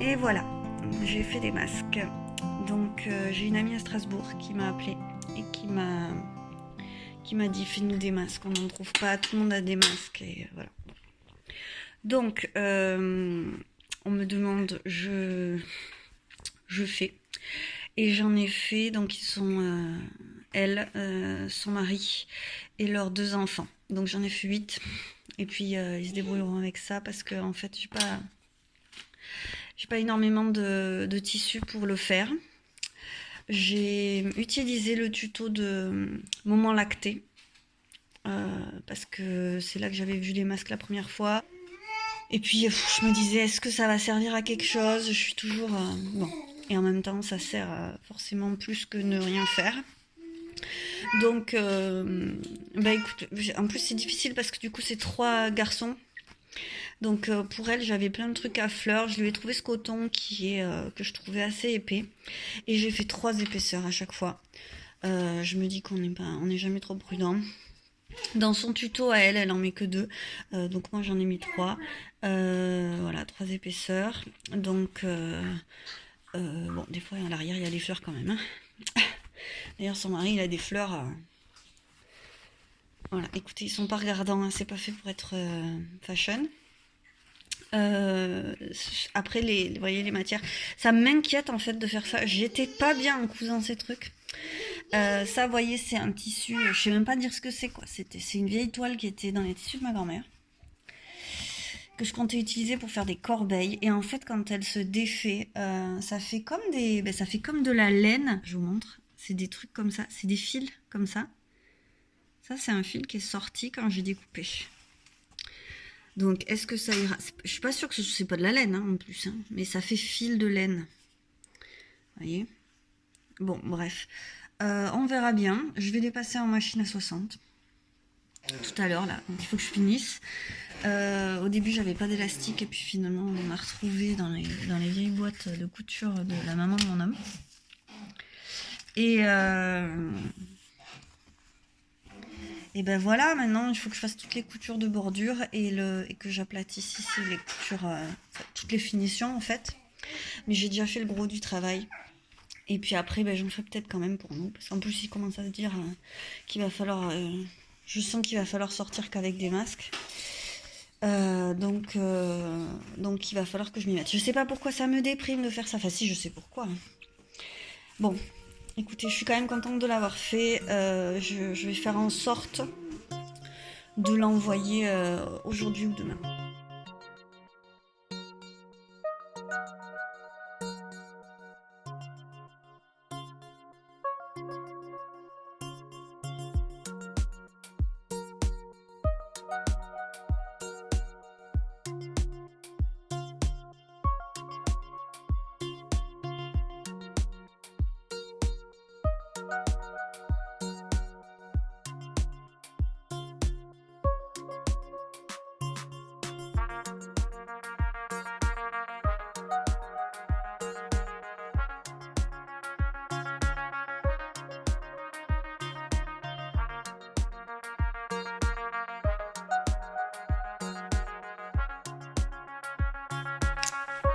Et voilà, j'ai fait des masques. Donc j'ai une amie à Strasbourg qui m'a appelée et qui m'a dit fais-nous des masques, on n'en trouve pas, tout le monde a des masques et voilà. Donc on me demande, je fais. Et j'en ai fait, donc ils sont, elle, son mari et leurs deux enfants. Donc j'en ai fait 8. Et puis ils se débrouilleront avec ça parce que en fait j'ai pas énormément de tissu pour le faire. J'ai utilisé le tuto de Moment Lacté parce que c'est là que j'avais vu les masques la première fois. Et puis je me disais, est-ce que ça va servir à quelque chose? Je suis toujours bon. Et en même temps, ça sert forcément plus que ne rien faire. Donc, bah écoute, en plus c'est difficile parce que du coup c'est 3 garçons. Donc pour elle, j'avais plein de trucs à fleurs. Je lui ai trouvé ce coton que je trouvais assez épais. Et j'ai fait 3 épaisseurs à chaque fois. Je me dis on n'est jamais trop prudent. Dans son tuto à elle, elle en met que 2. Donc moi j'en ai mis 3. Voilà, 3 épaisseurs. Donc bon, des fois à l'arrière il y a des fleurs quand même. Hein. D'ailleurs son mari il a des fleurs. Voilà, écoutez, ils sont pas regardants, hein, c'est pas fait pour être fashion. Après vous voyez les matières, ça m'inquiète en fait de faire ça. J'étais pas bien en cousant ces trucs. Ça, vous voyez, c'est un tissu, je sais même pas dire ce que c'est quoi. C'est une vieille toile qui était dans les tissus de ma grand-mère que je comptais utiliser pour faire des corbeilles. Et en fait, quand elle se défait, ça fait comme ça fait comme de la laine. Je vous montre. C'est des trucs comme ça, c'est des fils comme ça. Ça, c'est un fil qui est sorti quand j'ai découpé. Donc, est-ce que ça ira? Je suis pas sûre que c'est pas de la laine hein, en plus, hein, mais ça fait fil de laine. Vous voyez? Bon, bref. On verra bien. Je vais les passer en machine à 60 tout à l'heure là. Donc, il faut que je finisse. Au début, j'avais pas d'élastique et puis finalement, on en a retrouvé dans les vieilles boîtes de couture de la maman de mon homme. Et ben voilà, maintenant il faut que je fasse toutes les coutures de bordure et que j'aplatisse ici les coutures, toutes les finitions en fait. Mais j'ai déjà fait le gros du travail. Et puis après, ben, j'en ferai peut-être quand même pour nous. Parce qu'en plus, il commence à se dire qu'il va falloir... je sens qu'il va falloir sortir qu'avec des masques. Donc il va falloir que je m'y mette. Je sais pas pourquoi ça me déprime de faire ça. Enfin si, je sais pourquoi. Hein. Bon, écoutez, je suis quand même contente de l'avoir fait. Je vais faire en sorte de l'envoyer aujourd'hui ou demain.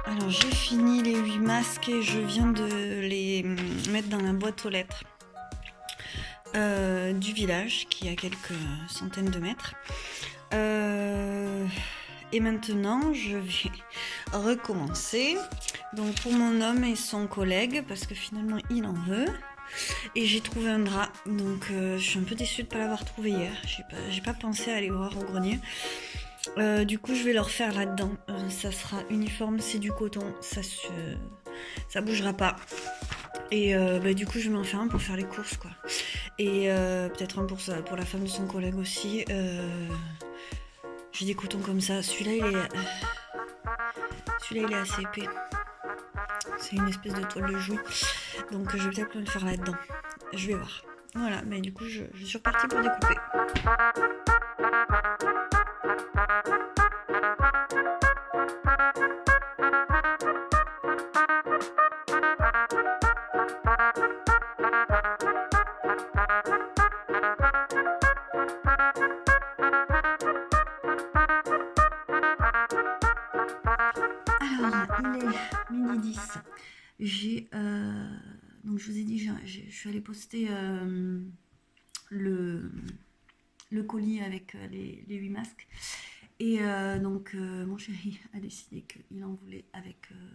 Alors j'ai fini les 8 masques et je viens de les mettre dans la boîte aux lettres du village qui a quelques centaines de mètres. Et maintenant je vais recommencer. Donc pour mon homme et son collègue parce que finalement il en veut. Et j'ai trouvé un drap. Donc je suis un peu déçue de ne pas l'avoir trouvé hier. J'ai pas pensé à aller voir au grenier. Du coup je vais leur faire là-dedans. Ça sera uniforme, c'est du coton, ça bougera pas. Et du coup je vais m'en faire un pour faire les courses quoi. Et peut-être un pour la femme de son collègue aussi. J'ai des cotons comme ça. Celui-là il est assez épais. C'est une espèce de toile de jouy. Donc je vais peut-être le faire là-dedans. Je vais voir. Voilà, mais du coup je suis repartie pour découper. Alors, il est 10. J'ai donc je vous ai dit, je suis allée poster le colis avec les 8 masques. Et donc mon chéri a décidé qu'il en voulait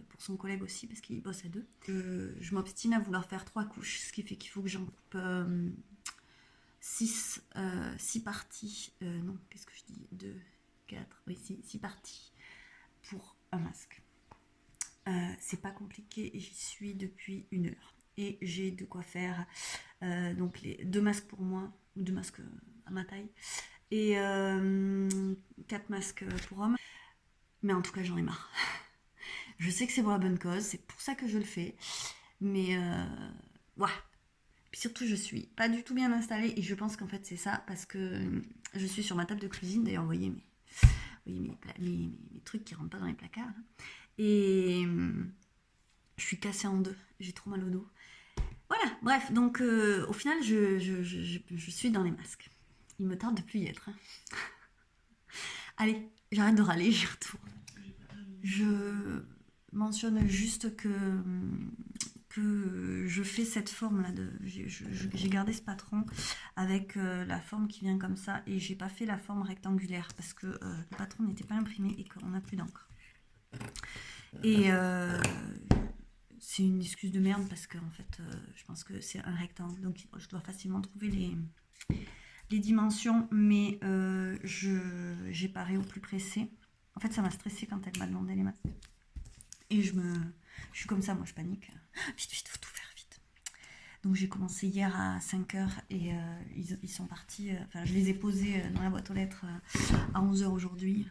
pour son collègue aussi, parce qu'il bosse à 2. Je m'obstine à vouloir faire 3 couches, ce qui fait qu'il faut que j'en coupe 6 parties. Non, qu'est-ce que je dis, 2, 4, oui, 6 parties pour un masque. C'est pas compliqué, j'y suis depuis 1 heure. Et j'ai de quoi faire donc les 2 masques pour moi, ou 2 masques à ma taille, et 4 masques pour hommes. Mais en tout cas, j'en ai marre. Je sais que c'est pour la bonne cause, c'est pour ça que je le fais. Mais ouais. Puis surtout, je suis pas du tout bien installée, et je pense qu'en fait, c'est ça, parce que je suis sur ma table de cuisine. D'ailleurs, vous voyez mes trucs qui rentrent pas dans les placards. Et je suis cassée en 2, j'ai trop mal au dos. Voilà, bref, donc au final, je suis dans les masques. Il me tarde de plus y être. Allez, j'arrête de râler, j'y retourne. Je mentionne juste que je fais cette forme là, j'ai gardé ce patron avec la forme qui vient comme ça, et j'ai pas fait la forme rectangulaire parce que le patron n'était pas imprimé et qu'on n'a plus d'encre. Et c'est une excuse de merde parce que en fait je pense que c'est un rectangle, donc je dois facilement trouver les dimensions, mais j'ai paré au plus pressé. En fait ça m'a stressée quand elle m'a demandé les masques, et je suis comme ça, moi je panique, vite faut tout faire vite. Donc j'ai commencé hier à 5h et ils sont partis, enfin je les ai posés dans la boîte aux lettres à 11h aujourd'hui,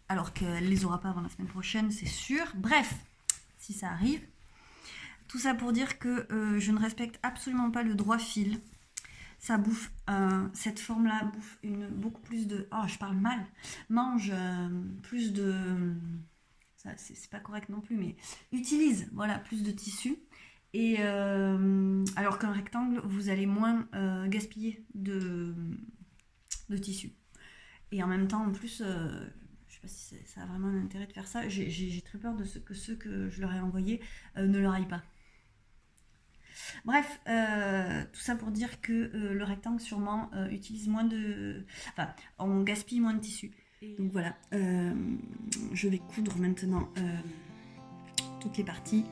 alors qu'elle les aura pas avant la semaine prochaine, c'est sûr. Bref, si ça arrive. Tout ça pour dire que je ne respecte absolument pas le droit fil. Ça bouffe, cette forme-là bouffe beaucoup plus de... Oh, je parle mal. Mange plus de... Ça, c'est pas correct non plus, mais utilise, voilà, plus de tissu. Et alors qu'un rectangle, vous allez moins gaspiller de tissu. Et en même temps, en plus... je sais pas si ça a vraiment un intérêt de faire ça. J'ai très peur de que ceux que je leur ai envoyés ne leur aillent pas. Bref, tout ça pour dire que le rectangle sûrement utilise moins de... Enfin, on gaspille moins de tissu. Donc voilà, je vais coudre maintenant toutes les parties.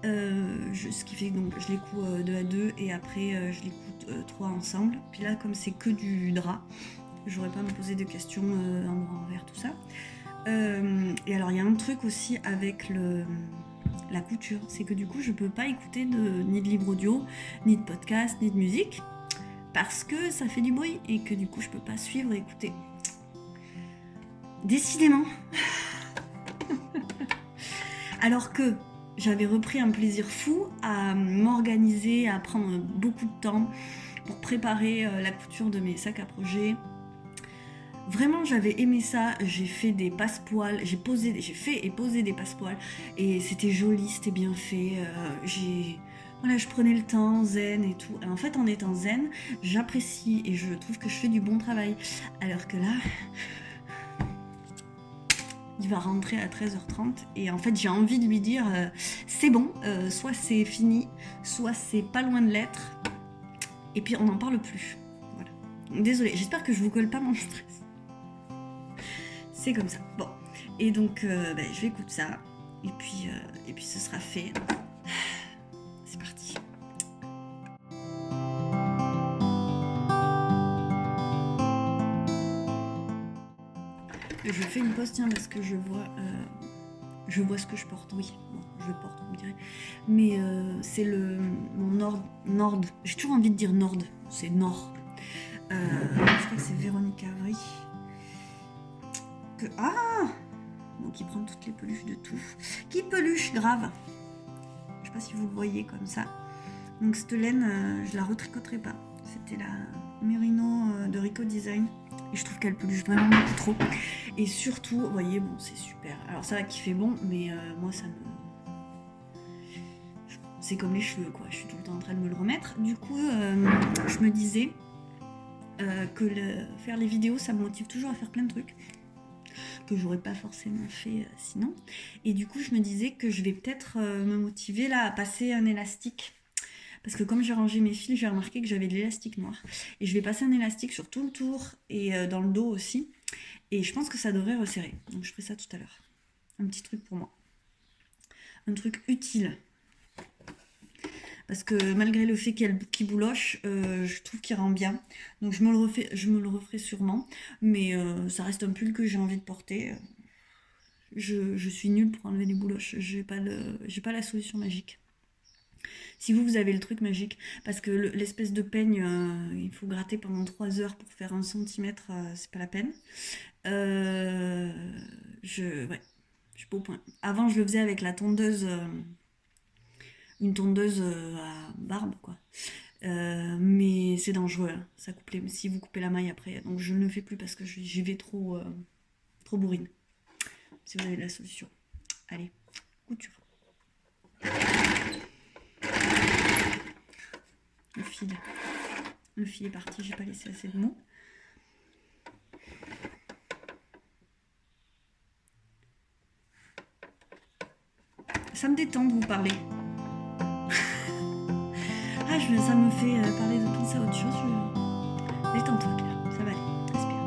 Ce qui fait que donc, je les couds 2 à 2 et après je les couds 3 ensemble. Puis là, comme c'est que du drap, j'aurais pas à me poser de questions en envers, tout ça. Et alors il y a un truc aussi avec la couture, c'est que du coup je peux pas écouter ni de livre audio, ni de podcast, ni de musique, parce que ça fait du bruit et que du coup je peux pas suivre et écouter. Décidément. Alors que j'avais repris un plaisir fou à m'organiser, à prendre beaucoup de temps pour préparer la couture de mes sacs à projet. Vraiment, j'avais aimé ça. J'ai fait des passepoils, j'ai fait et posé des passepoils, et c'était joli, c'était bien fait. Voilà, je prenais le temps, zen et tout. Et en fait, en étant zen, j'apprécie et je trouve que je fais du bon travail. Alors que là, il va rentrer à 13h30 et en fait, j'ai envie de lui dire c'est bon, soit c'est fini, soit c'est pas loin de l'être. Et puis, on n'en parle plus. Voilà. Désolée, j'espère que je vous colle pas mon stress. C'est comme ça. Bon, et donc je vais écouter ça, et puis ce sera fait. C'est parti. Je fais une pause, tiens, parce que je vois ce que je porte. Oui, bon, je porte, vous me direz. Mais c'est mon Nord. J'ai toujours envie de dire Nord. C'est Nord. Je crois que c'est Véronique Avry. Donc il prend toutes les peluches de tout. Qui peluche grave. Je sais pas si vous le voyez comme ça. Donc cette laine, je la retricoterai pas. C'était la Merino de Rico Design. Et je trouve qu'elle peluche vraiment beaucoup trop. Et surtout, vous voyez, bon, c'est super. Alors ça va qui fait bon, mais moi ça me... C'est comme les cheveux, quoi. Je suis tout le temps en train de me le remettre. Du coup, je me disais que faire les vidéos, ça me motive toujours à faire plein de trucs. que j'aurais pas forcément fait sinon. Et du coup, je me disais que je vais peut-être me motiver là à passer un élastique. Parce que comme j'ai rangé mes fils, j'ai remarqué que j'avais de l'élastique noir. Et je vais passer un élastique sur tout le tour et dans le dos aussi. Et je pense que ça devrait resserrer. Donc je ferai ça tout à l'heure. Un petit truc pour moi. Un truc utile. Parce que malgré le fait qu'il bouloche, je trouve qu'il rend bien. Donc je me le referai sûrement. Mais ça reste un pull que j'ai envie de porter. Je suis nulle pour enlever les bouloches. J'ai pas la solution magique. Si vous avez le truc magique, parce que l'espèce de peigne, il faut gratter pendant 3 heures pour faire 1 centimètre, c'est pas la peine. Ouais, je suis pas au point. Avant, je le faisais avec la tondeuse, une tondeuse à barbe, quoi. Mais c'est dangereux, hein, ça coupe si vous coupez la maille après. Donc je ne le fais plus parce que j'y vais trop bourrine. Si vous avez la solution. Allez, couture. Le fil est parti, j'ai pas laissé assez de mou. Ça me détend de vous parler. Ça me fait parler de penser à autre chose. Détends-toi, Claire, ça va aller, respire.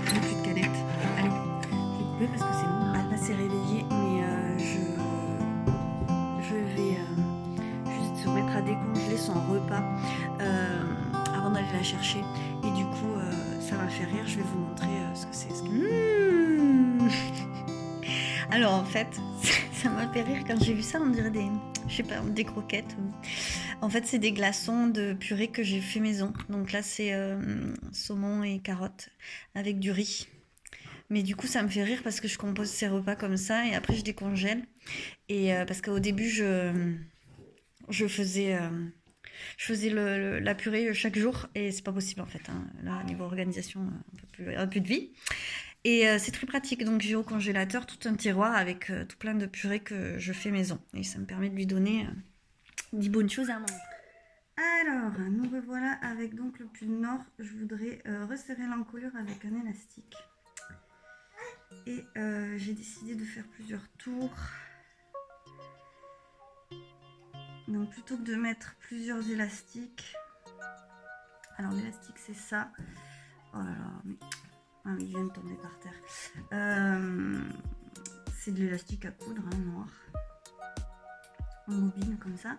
J'ai plus de canette. Allez, je vais couper parce que c'est bon. Elle s'est réveillée, mais je vais juste se mettre à décongeler son repas avant d'aller la chercher. Et du coup, ça va faire rire. Je vais vous montrer ce que c'est. Alors en fait, ça m'a fait rire quand j'ai vu ça. On dirait des croquettes. En fait, c'est des glaçons de purée que j'ai fait maison. Donc là, c'est saumon et carottes avec du riz. Mais du coup, ça me fait rire parce que je compose ces repas comme ça et après je décongèle. Et parce qu'au début, je faisais la purée chaque jour et c'est pas possible en fait. Hein. Là, niveau organisation, un peu plus de vie. Et c'est très pratique. Donc j'ai au congélateur tout un tiroir avec tout plein de purées que je fais maison. Et ça me permet de lui donner des bonnes choses à manger. Alors, nous revoilà avec donc le pull nord. Je voudrais resserrer l'encolure avec un élastique. Et j'ai décidé de faire plusieurs tours. Donc plutôt que de mettre plusieurs élastiques, alors l'élastique c'est ça. Oh là là, mais ah oui, il vient de tomber par terre. C'est de l'élastique à coudre, hein, noir, en bobine comme ça.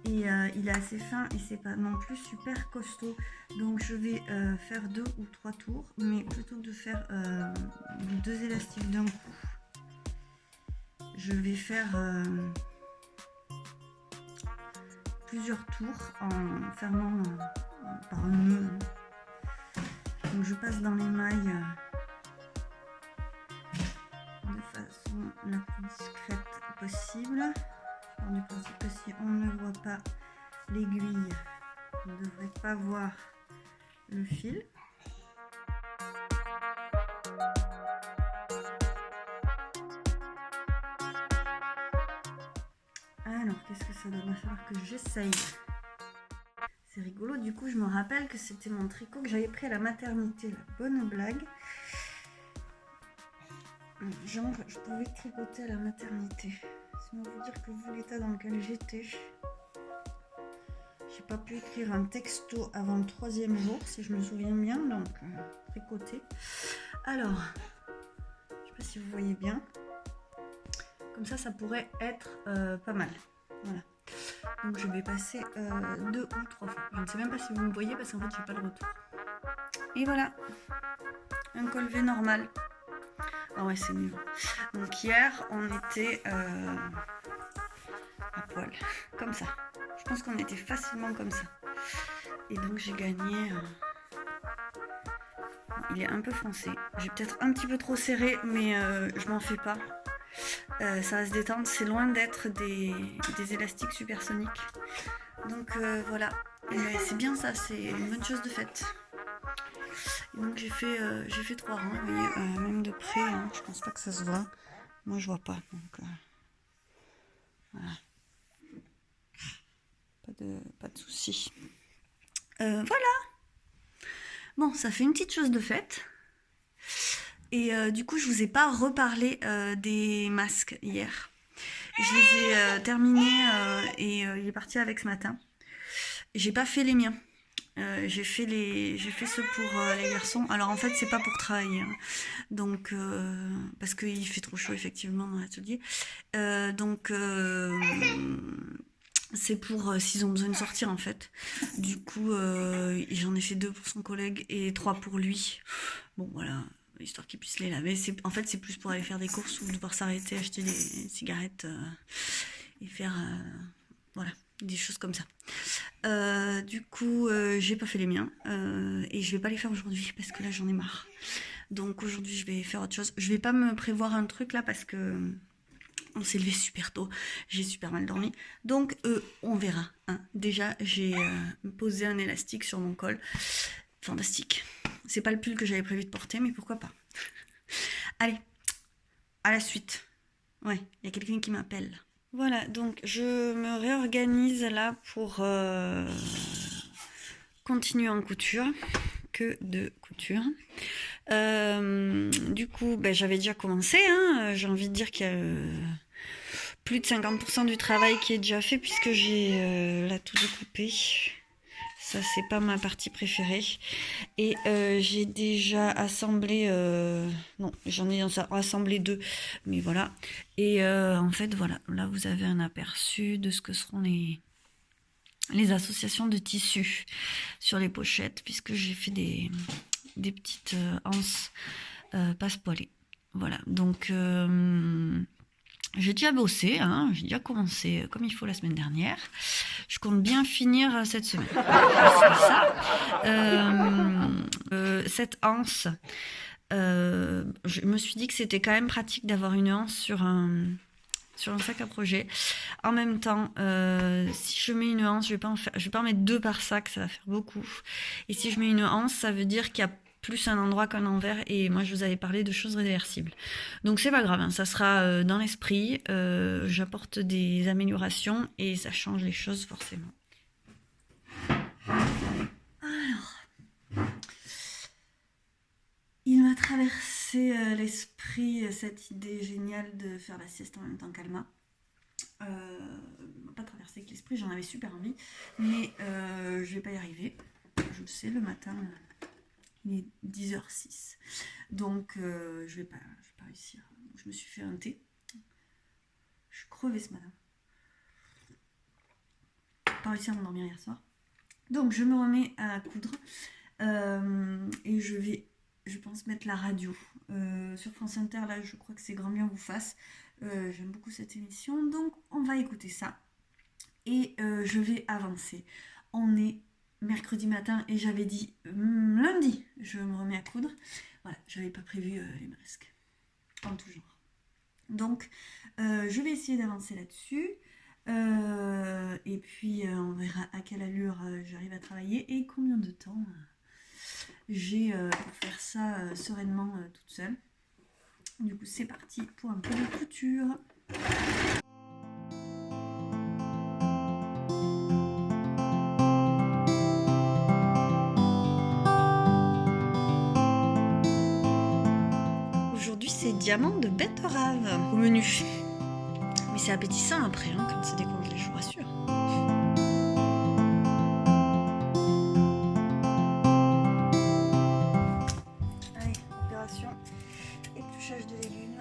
Et il est assez fin et c'est pas non plus super costaud. Donc je vais faire 2 ou 3 tours, mais plutôt que de faire 2 élastiques d'un coup, je vais faire plusieurs tours en fermant par un nœud. Donc je passe dans les mailles de façon la plus discrète possible. Je pars du principe que si on ne voit pas l'aiguille, on ne devrait pas voir le fil. Alors, qu'est-ce que ça donne? Il va falloir que j'essaye. C'est rigolo, du coup, je me rappelle que c'était mon tricot que j'avais pris à la maternité. La bonne blague. Genre, je pouvais tricoter à la maternité. Sinon, vous dire que vu l'état dans lequel j'étais, j'ai pas pu écrire un texto avant le 3e jour, si je me souviens bien, donc tricoter. Alors, je sais pas si vous voyez bien. Comme ça pourrait être pas mal. Voilà. Donc je vais passer 2 ou 3 fois. Je ne sais même pas si vous me voyez parce qu'en fait j'ai pas le retour. Et voilà. Un col V normal. Ah ouais, c'est nul. Donc hier on était à poil. Comme ça. Je pense qu'on était facilement comme ça. Et donc j'ai gagné. Il est un peu foncé. J'ai peut-être un petit peu trop serré, mais je m'en fais pas. Ça va se détendre, c'est loin d'être des élastiques supersoniques. Donc voilà, c'est bien ça, c'est une bonne chose de faite. Et donc j'ai fait 3 rangs, vous voyez, même de près, hein, je pense pas que ça se voit. Moi, je vois pas. Donc, voilà. Pas de souci. Voilà. Bon, ça fait une petite chose de faite. Et du coup, je vous ai pas reparlé des masques hier. Je les ai terminés et il est parti avec ce matin. J'ai pas fait les miens. J'ai fait ceux pour les garçons. Alors en fait, c'est pas pour travailler, hein. Donc parce qu'il fait trop chaud effectivement dans l'atelier. Donc c'est pour s'ils ont besoin de sortir en fait. Du coup, j'en ai fait 2 pour son collègue et 3 pour lui. Bon voilà, histoire qu'il puisse les laver. En fait, c'est plus pour aller faire des courses ou devoir s'arrêter, acheter des cigarettes et faire voilà, des choses comme ça. Du coup, j'ai pas fait les miens et je vais pas les faire aujourd'hui parce que là j'en ai marre. Donc aujourd'hui, je vais faire autre chose. Je vais pas me prévoir un truc là parce que on s'est levé super tôt, j'ai super mal dormi. Donc on verra, hein. Déjà, j'ai posé un élastique sur mon col. Fantastique. C'est pas le pull que j'avais prévu de porter, mais pourquoi pas. Allez, à la suite. Ouais, il y a quelqu'un qui m'appelle. Voilà, donc je me réorganise là pour continuer en couture, que de couture. Du coup, j'avais déjà commencé, hein. J'ai envie de dire qu'il y a plus de 50% du travail qui est déjà fait puisque j'ai là tout découpé. Ça, c'est pas ma partie préférée. Et j'ai déjà assemblé... non, j'en ai assemblé 2. Mais voilà. Et en fait, voilà. Là, vous avez un aperçu de ce que seront les associations de tissus sur les pochettes. Puisque j'ai fait des petites anses passe-poilées. Voilà. Donc... j'ai déjà bossé, hein, j'ai déjà commencé comme il faut la semaine dernière. Je compte bien finir cette semaine. C'est ça. Cette anse, je me suis dit que c'était quand même pratique d'avoir une anse sur un sac à projet. En même temps, si je mets une anse, je vais pas en mettre 2 par sac, ça va faire beaucoup. Et si je mets une anse, ça veut dire qu'il y a plus un endroit qu'un envers, et moi je vous avais parlé de choses réversibles. Donc c'est pas grave, hein, ça sera dans l'esprit, j'apporte des améliorations et ça change les choses forcément. Alors, il m'a traversé l'esprit cette idée géniale de faire la sieste en même temps qu'Alma. Pas traversé avec l'esprit, j'en avais super envie, mais je vais pas y arriver. Je le sais, le matin... il est 10h06. Donc, je vais pas réussir. Donc, je me suis fait un thé. Je suis crevée ce matin. Pas réussi à m'endormir hier soir. Donc, je me remets à coudre. Et je pense mettre la radio. Sur France Inter, là, je crois que c'est Grand Bien vous fasse. J'aime beaucoup cette émission. Donc, on va écouter ça. Et je vais avancer. On est mercredi matin et j'avais dit lundi je me remets à coudre. Voilà, j'avais pas prévu les masques en tout genre. Donc je vais essayer d'avancer là-dessus et puis on verra à quelle allure j'arrive à travailler et combien de temps j'ai pour faire ça sereinement toute seule. Du coup c'est parti pour un peu de couture. Aujourd'hui, c'est diamant de betterave au menu. Mais c'est appétissant après, hein, quand c'est décongelé, je vous rassure. Allez, opération épluchage de légumes.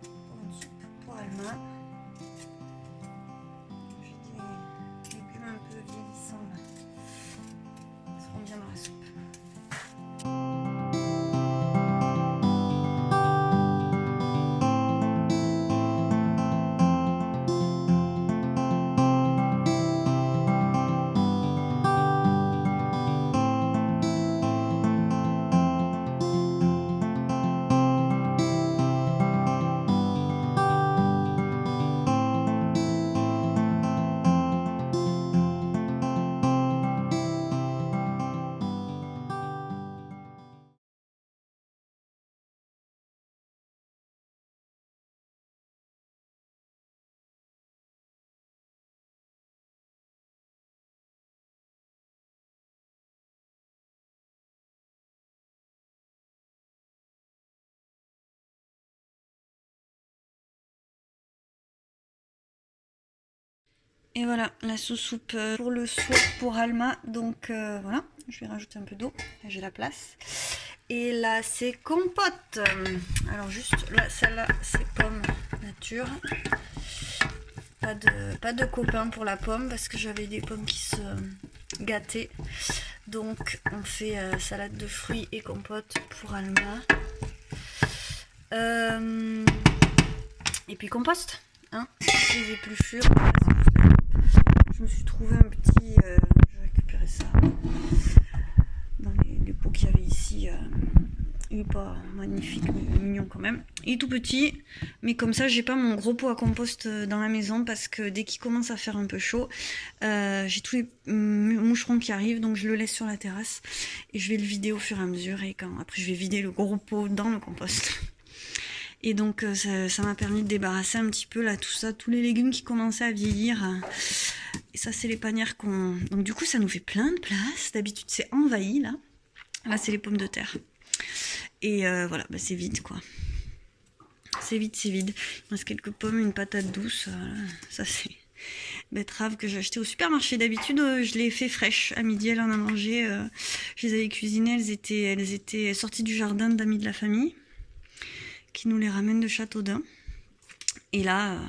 Pour une soupe pour Alma. J'ai des légumes un peu vieillissants là. Ils seront bien dans la soupe. Et voilà, la sous-soupe pour le soir pour Alma. Donc voilà, je vais rajouter un peu d'eau. J'ai la place. Et là, c'est compote. Alors juste là, celle-là, c'est pomme nature. Pas de copain pour la pomme parce que j'avais des pommes qui se gâtaient. Donc on fait salade de fruits et compote pour Alma. Et puis compost, hein, les épluchures. Je me suis trouvé un petit, je vais récupérer ça dans les pots qu'il y avait ici. Il est pas magnifique mais mignon quand même. Il est tout petit, mais comme ça j'ai pas mon gros pot à compost dans la maison parce que dès qu'il commence à faire un peu chaud, j'ai tous les moucherons qui arrivent, donc je le laisse sur la terrasse et je vais le vider au fur et à mesure et après je vais vider le gros pot dans le compost. Et donc ça m'a permis de débarrasser un petit peu là tout ça, tous les légumes qui commençaient à vieillir. Et ça c'est les panières qu'on... Donc du coup ça nous fait plein de place. D'habitude c'est envahi là. Là c'est les pommes de terre. Et voilà, bah, c'est vide quoi. C'est vide, c'est vide. Il me reste quelques pommes, une patate douce. Ça c'est betterave que j'ai acheté au supermarché. D'habitude je les fais fraîches. À midi elle en a mangé. Je les avais cuisinées. Elles étaient sorties du jardin d'amis de la famille qui nous les ramène de Châteaudun. Et là,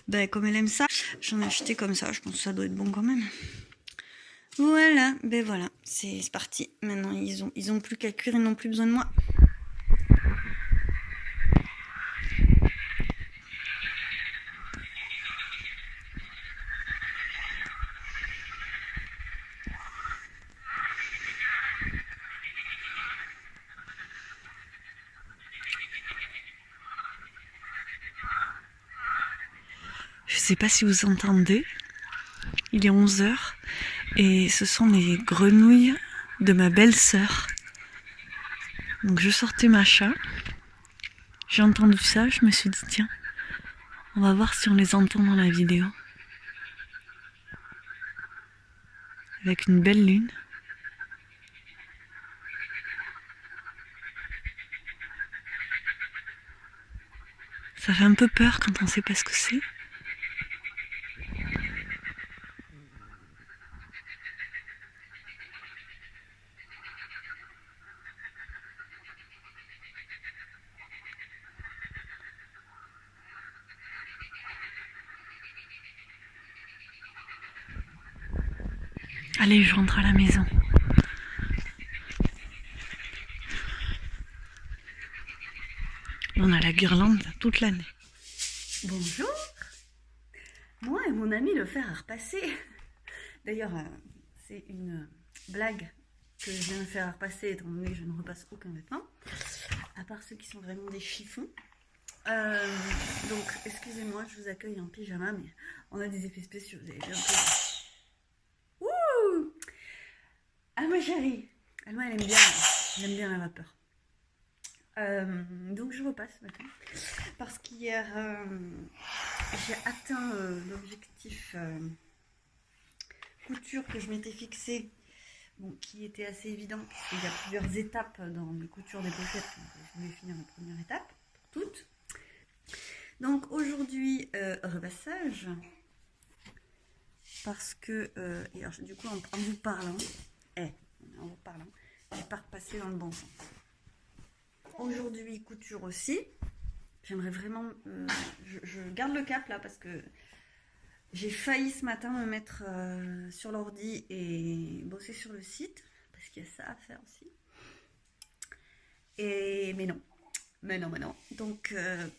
ben, comme elle aime ça, j'en ai acheté comme ça. Je pense que ça doit être bon quand même. Voilà, ben voilà, c'est parti. Maintenant, ils ont plus qu'à cuire, ils n'ont plus besoin de moi. Je sais pas si vous entendez, il est 11h et ce sont les grenouilles de ma belle-sœur. Donc je sortais ma chat, j'ai entendu ça, je me suis dit tiens, on va voir si on les entend dans la vidéo. Avec une belle lune. Ça fait un peu peur quand on sait pas ce que c'est. Allez, je rentre à la maison. On a la guirlande toute l'année. Bonjour. Moi et mon ami le fer à repasser. D'ailleurs, c'est une blague que je viens de faire à repasser étant donné que je ne repasse aucun vêtement. À part ceux qui sont vraiment des chiffons. Donc, excusez-moi, je vous accueille en pyjama, mais on a des effets spéciaux. Vous avez vu un peu... Ouh! Alma chérie, Alma elle aime bien la vapeur. Donc je repasse ce matin parce qu'hier j'ai atteint l'objectif couture que je m'étais fixé, bon, qui était assez évident puisqu'il y a plusieurs étapes dans les coutures des pochettes. Donc je voulais finir la première étape pour toutes. Donc aujourd'hui repassage. Parce que, et alors, du coup, en vous parlant, j'ai pas repassé dans le bon sens. Aujourd'hui, couture aussi. J'aimerais vraiment, je garde le cap là parce que j'ai failli ce matin me mettre sur l'ordi et bosser sur le site parce qu'il y a ça à faire aussi. Mais non. Donc,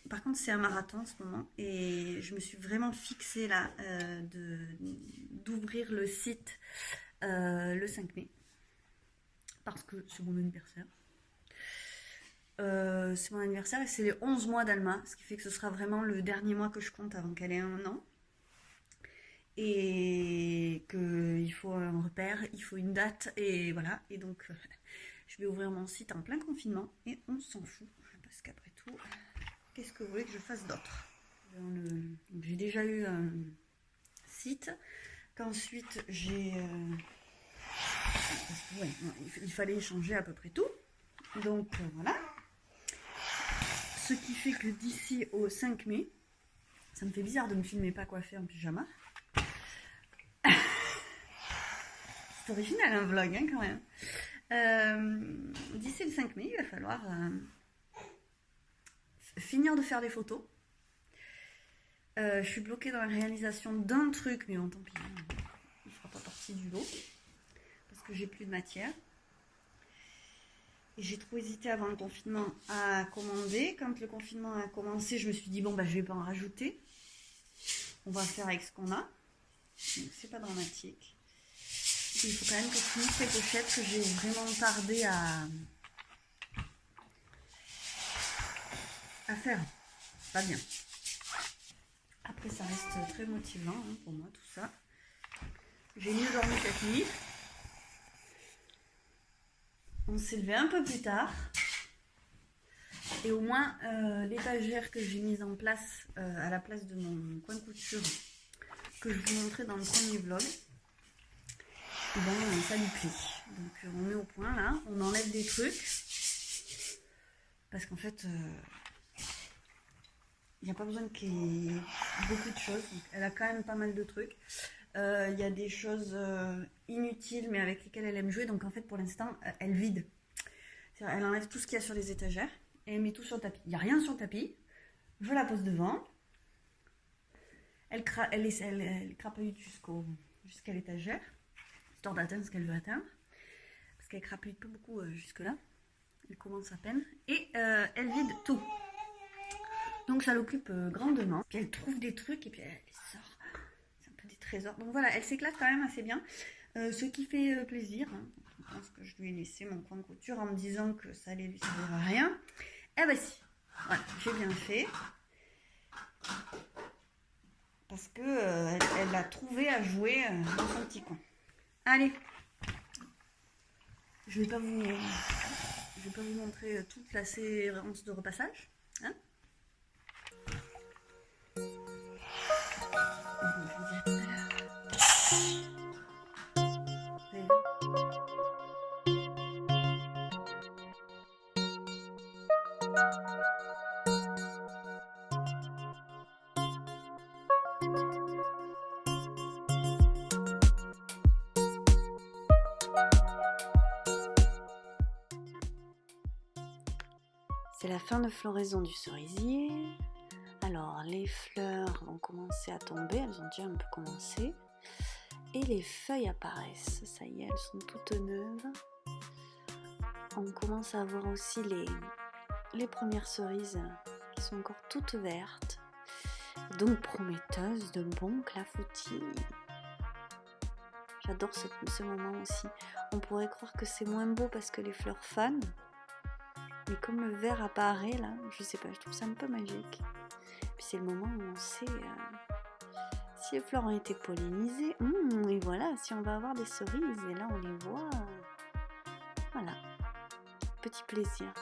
par contre, c'est un marathon en ce moment et je me suis vraiment fixée là d'ouvrir le site le 5 mai parce que c'est mon anniversaire. C'est mon anniversaire et c'est les 11 mois d'Alma, ce qui fait que ce sera vraiment le dernier mois que je compte avant qu'elle ait 1 an. Et qu'il faut un repère, il faut une date et voilà. Et donc, je vais ouvrir mon site en plein confinement et on s'en fout. Parce qu'après tout, qu'est-ce que vous voulez que je fasse d'autre? J'ai déjà eu un site, qu'ensuite j'ai... ouais, il fallait changer à peu près tout. Donc voilà. Ce qui fait que d'ici au 5 mai, ça me fait bizarre de me filmer pas coiffée en pyjama. C'est original un vlog hein, quand même. D'ici le 5 mai, il va falloir finir de faire des photos. Je suis bloquée dans la réalisation d'un truc, mais bon, tant pis, il ne fera pas partie du lot, parce que j'ai plus de matière. Et j'ai trop hésité avant le confinement à commander. Quand le confinement a commencé, je me suis dit, bon, bah, je vais pas en rajouter. On va faire avec ce qu'on a. Donc, c'est pas dramatique. Et il faut quand même que je finisse les pochettes que j'ai vraiment tardé à faire. Pas bien. Après, ça reste très motivant hein, pour moi, tout ça. J'ai mieux dormi cette nuit. On s'est levé un peu plus tard. Et au moins, l'étagère que j'ai mise en place à la place de mon coin de couture, que je vous montrais dans le premier vlog, et ben, ça lui plaît. Donc on met au point là, on enlève des trucs. Parce qu'en fait, il n'y a pas besoin qu'il y ait beaucoup de choses. Donc, elle a quand même pas mal de trucs. Il y a des choses inutiles mais avec lesquelles elle aime jouer. Donc en fait pour l'instant, elle vide. Elle enlève tout ce qu'il y a sur les étagères. Et elle met tout sur le tapis. Il n'y a rien sur le tapis. Je la pose devant. Elle crapahute jusqu'à l'étagère. Histoire d'atteindre ce qu'elle veut atteindre. Parce qu'elle crapahute pas beaucoup jusque là. Elle commence à peine. Et elle vide tout. Donc ça l'occupe grandement. Puis elle trouve des trucs et puis elle les sort. C'est un peu des trésors. Donc voilà, elle s'éclate quand même assez bien. Ce qui fait plaisir. Hein. Je pense que je lui ai laissé mon coin de couture en me disant que ça allait lui servir à rien. Eh ben si. Voilà, j'ai bien fait. Parce que elle a trouvé à jouer dans son petit coin. Allez. Je vais pas vous montrer toute la séance de repassage. Hein? Je vous dis à tout à l'heure. C'est la fin de floraison du cerisier. Alors les fleurs vont commencer à tomber, elles ont déjà un peu commencé. Et les feuilles apparaissent, ça y est, elles sont toutes neuves. On commence à voir aussi les premières cerises qui sont encore toutes vertes. Donc prometteuses de bons clafoutis. J'adore ce moment aussi. On pourrait croire que c'est moins beau parce que les fleurs fanent. Mais comme le vert apparaît là, je sais pas, je trouve ça un peu magique. Puis c'est le moment où on sait si les fleurs ont été pollinisées. Et voilà, si on va avoir des cerises, et là on les voit. Voilà, petit plaisir.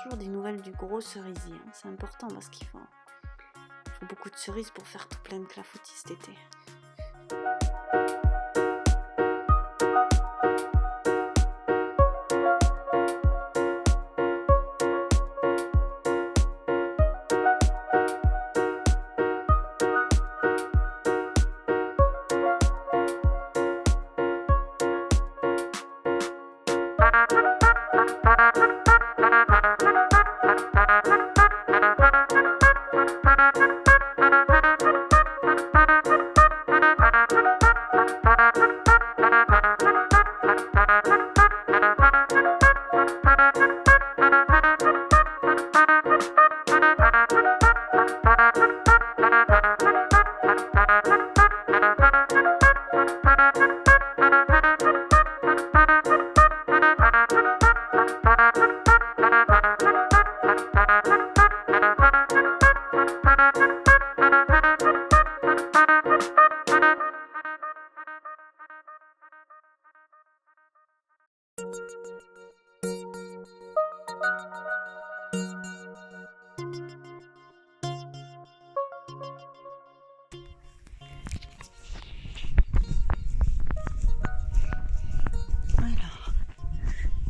Toujours des nouvelles du gros cerisier, hein. C'est important parce qu'il faut beaucoup de cerises pour faire tout plein de clafoutis cet été.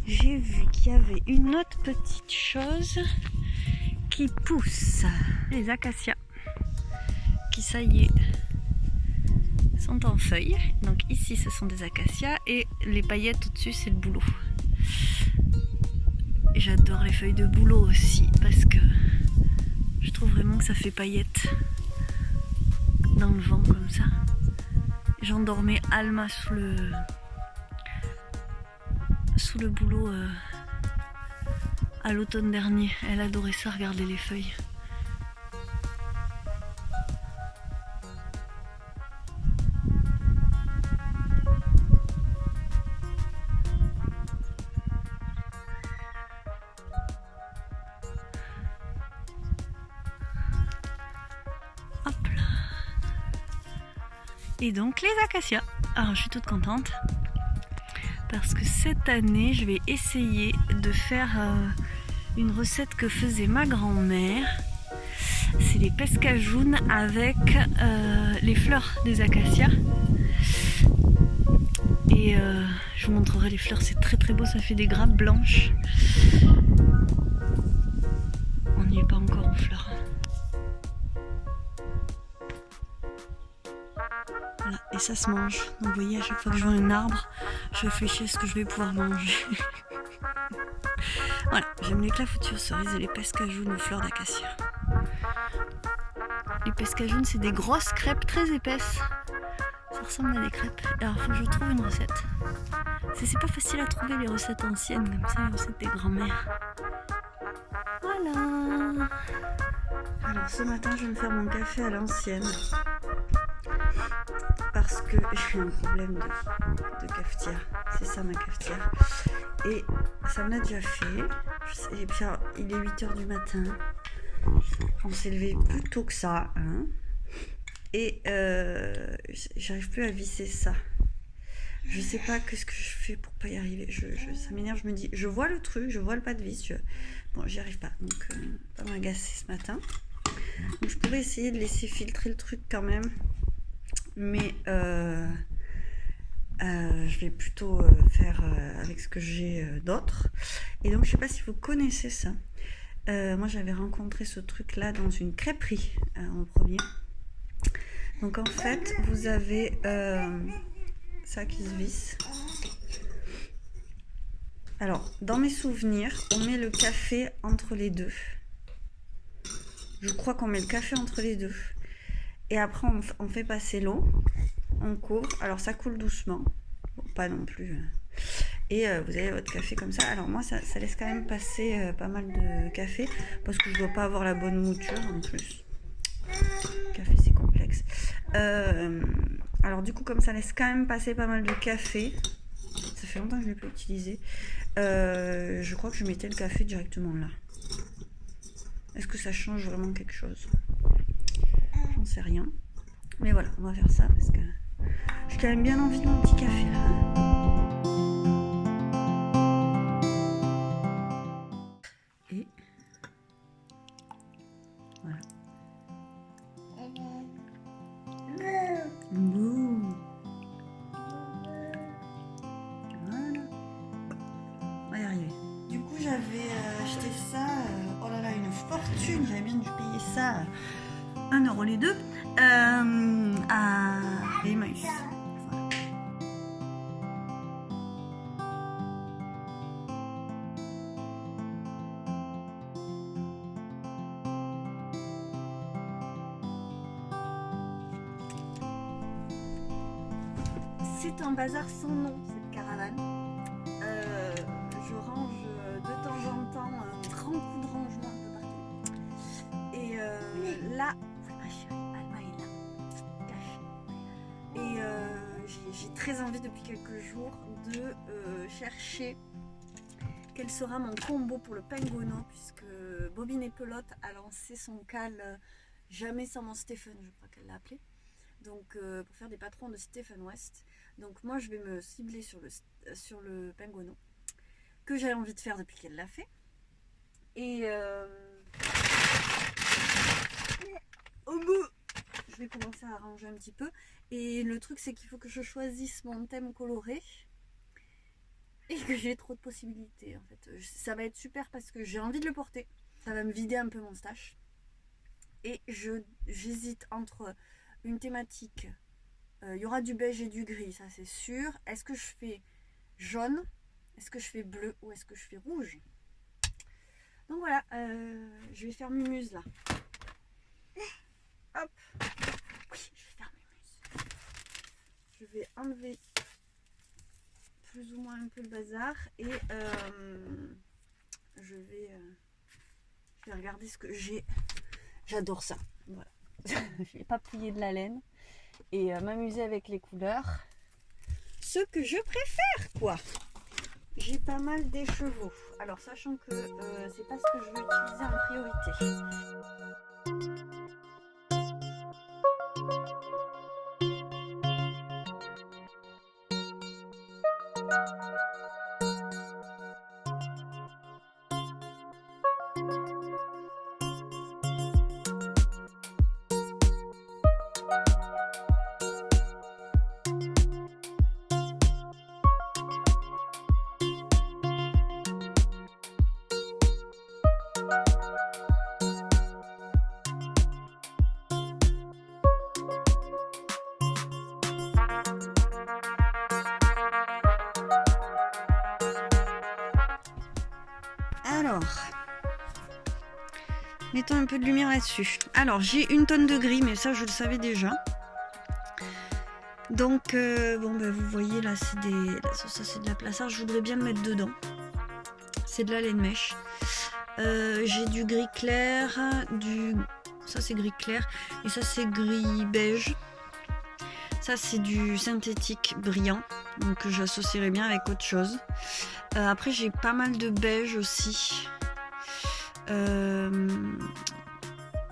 J'ai vu qu'il y avait une autre petite chose qui pousse, les acacias, qui ça y est sont en feuilles. Donc ici ce sont des acacias et les paillettes au-dessus c'est le bouleau. J'adore les feuilles de bouleau aussi parce que je trouve vraiment que ça fait paillettes dans le vent comme ça. J'endormais Alma sous le bouleau à l'automne dernier. Elle adorait ça, regarder les feuilles. Hop là. Et donc les acacias. Alors je suis toute contente parce que cette année je vais essayer de faire une recette que faisait ma grand-mère. C'est les pescajounes avec les fleurs des acacias. Et je vous montrerai les fleurs, c'est très très beau, ça fait des grappes blanches. On n'y est pas encore aux fleurs. Voilà, et ça se mange. Donc vous voyez, à chaque fois que je vois un arbre, je réfléchis à ce que je vais pouvoir manger. Voilà, j'aime les clafoutis aux cerises et les pescajounes aux fleurs d'acacia. Les pescajounes, c'est des grosses crêpes très épaisses. Ça ressemble à des crêpes. Alors, il faut que je trouve une recette. C'est pas facile à trouver les recettes anciennes, comme ça, les recettes des grands-mères. Voilà. Alors, ce matin, je vais me faire mon café à l'ancienne. Parce que j'ai un problème de cafetière. C'est ça ma cafetière. Et ça me l'a déjà fait. Et puis, alors, il est 8h du matin. On s'est levé plus tôt que ça. Hein. Et j'arrive plus à visser ça. Je sais pas ce que je fais pour pas y arriver. Ça m'énerve, je me dis, je vois le truc, je vois le pas de vis. Bon, j'y arrive pas. Donc, pas m'agacer ce matin. Donc, je pourrais essayer de laisser filtrer le truc quand même. Mais je vais plutôt faire avec ce que j'ai d'autre. Et donc, je sais pas si vous connaissez ça. Moi, j'avais rencontré ce truc-là dans une crêperie en premier. Donc, en fait, vous avez ça qui se visse. Alors, dans mes souvenirs, on met le café entre les deux. Je crois qu'on met le café entre les deux. Et après, on fait passer l'eau. On couvre. Alors, ça coule doucement. Bon, pas non plus. Et vous avez votre café comme ça. Alors moi, ça laisse quand même passer pas mal de café. Parce que je dois pas avoir la bonne mouture en plus. Le café, c'est complexe. Alors du coup, comme ça laisse quand même passer pas mal de café. Ça fait longtemps que je ne l'ai pas utilisé. Je crois que je mettais le café directement là. Est-ce que ça change vraiment quelque chose? J'en sais rien. Mais voilà, on va faire ça parce que j'ai quand même bien envie de mon petit café là. Et voilà. Bouh. Voilà. On va y arriver. Du coup, j'avais acheté ça. Oh là là, une fortune. J'avais bien dû payer ça 1 € les deux à Emmaüs. Voilà. C'est un bazar sans nom, cette caravane. Je range de temps en temps un grand coup de rangement un peu partout. Et là, oui ma chérie, Alma est là, cachée. Et j'ai très envie depuis quelques jours de chercher quel sera mon combo pour le penguono, puisque Bobine et Pelote a lancé son cal Jamais sans mon Stephen, je crois qu'elle l'a appelé. Donc pour faire des patrons de Stephen West. Donc moi je vais me cibler sur le penguono que j'ai envie de faire depuis qu'elle l'a fait. Et je vais commencer à arranger un petit peu. Et le truc c'est qu'il faut que je choisisse mon thème coloré et que j'ai trop de possibilités en fait. Ça va être super parce que j'ai envie de le porter. Ça va me vider un peu mon stash. Et j'hésite entre une thématique Il y aura du beige et du gris, ça c'est sûr. Est-ce que je fais jaune? Est-ce que je fais bleu? Ou est-ce que je fais rouge? Donc voilà, je vais faire Mumuse là. Hop. Oui, je vais faire Mumuse. Je vais enlever plus ou moins un peu le bazar et je vais regarder ce que j'ai. J'adore ça. Voilà. Je vais pas plier de la laine et m'amuser avec les couleurs. Ce que je préfère, quoi. J'ai pas mal d'écheveaux. Alors, sachant que c'est pas ce que je veux utiliser en priorité. Alors, mettons un peu de lumière là-dessus. Alors, j'ai une tonne de gris, mais ça, je le savais déjà. Donc, bon, ben, vous voyez, là, c'est ça, c'est de la plassard. Je voudrais bien le mettre dedans. C'est de la laine mèche. J'ai du gris clair, ça, c'est gris clair. Et ça, c'est gris beige. Ça, c'est du synthétique brillant. Donc, j'associerai bien avec autre chose. Après, j'ai pas mal de beige aussi.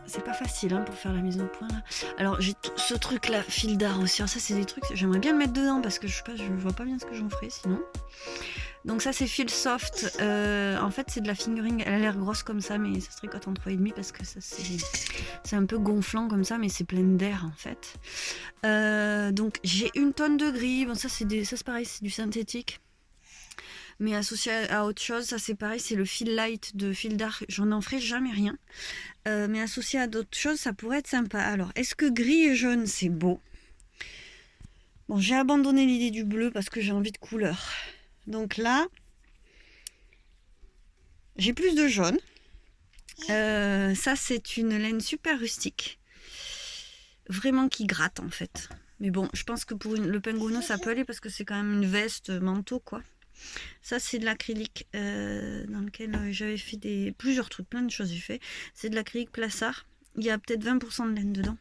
C'est pas facile pour faire la mise au point là. Alors j'ai ce truc là, fil d'art aussi. Alors, ça c'est des trucs, j'aimerais bien le mettre dedans parce que je sais pas, je vois pas bien ce que j'en ferai sinon. Donc ça c'est fil soft. En fait c'est de la fingering. Elle a l'air grosse comme ça, mais ça se tricote en 3,5 parce que ça c'est un peu gonflant comme ça, mais c'est plein d'air en fait. Donc j'ai une tonne de gris. Bon ça c'est pareil, c'est du synthétique. Mais associé à autre chose, ça c'est pareil, c'est le fil light de fil d'art. J'en en ferai jamais rien. Mais associé à d'autres choses, ça pourrait être sympa. Alors, est-ce que gris et jaune, c'est beau? Bon, j'ai abandonné l'idée du bleu parce que j'ai envie de couleur. Donc là, j'ai plus de jaune. Ça, c'est une laine super rustique. Vraiment qui gratte, en fait. Mais bon, je pense que pour le pingouino, ça peut aller parce que c'est quand même une veste manteau, quoi. Ça c'est de l'acrylique dans lequel j'avais fait plusieurs trucs, plein de choses j'ai fait. C'est de l'acrylique plassard. Il y a peut-être 20% de laine dedans.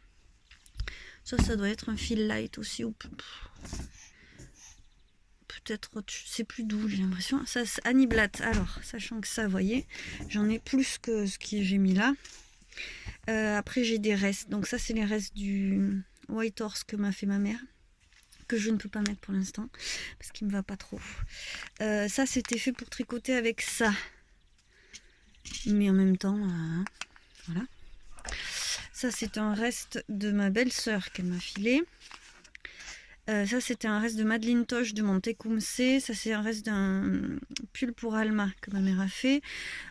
Ça doit être un fil light aussi. Ou peut-être, c'est plus doux j'ai l'impression. Ça c'est Annie Blatt. Alors, sachant que ça, vous voyez, j'en ai plus que ce que j'ai mis là. Après j'ai des restes. Donc ça c'est les restes du White Horse que m'a fait ma mère. Que je ne peux pas mettre pour l'instant parce qu'il me va pas trop. Ça c'était fait pour tricoter avec ça, mais en même temps voilà. Ça c'est un reste de ma belle-sœur qu'elle m'a filé. Ça c'était un reste de Madeleine Toche de mon Tecumseh. Ça c'est un reste d'un pull pour Alma que ma mère a fait.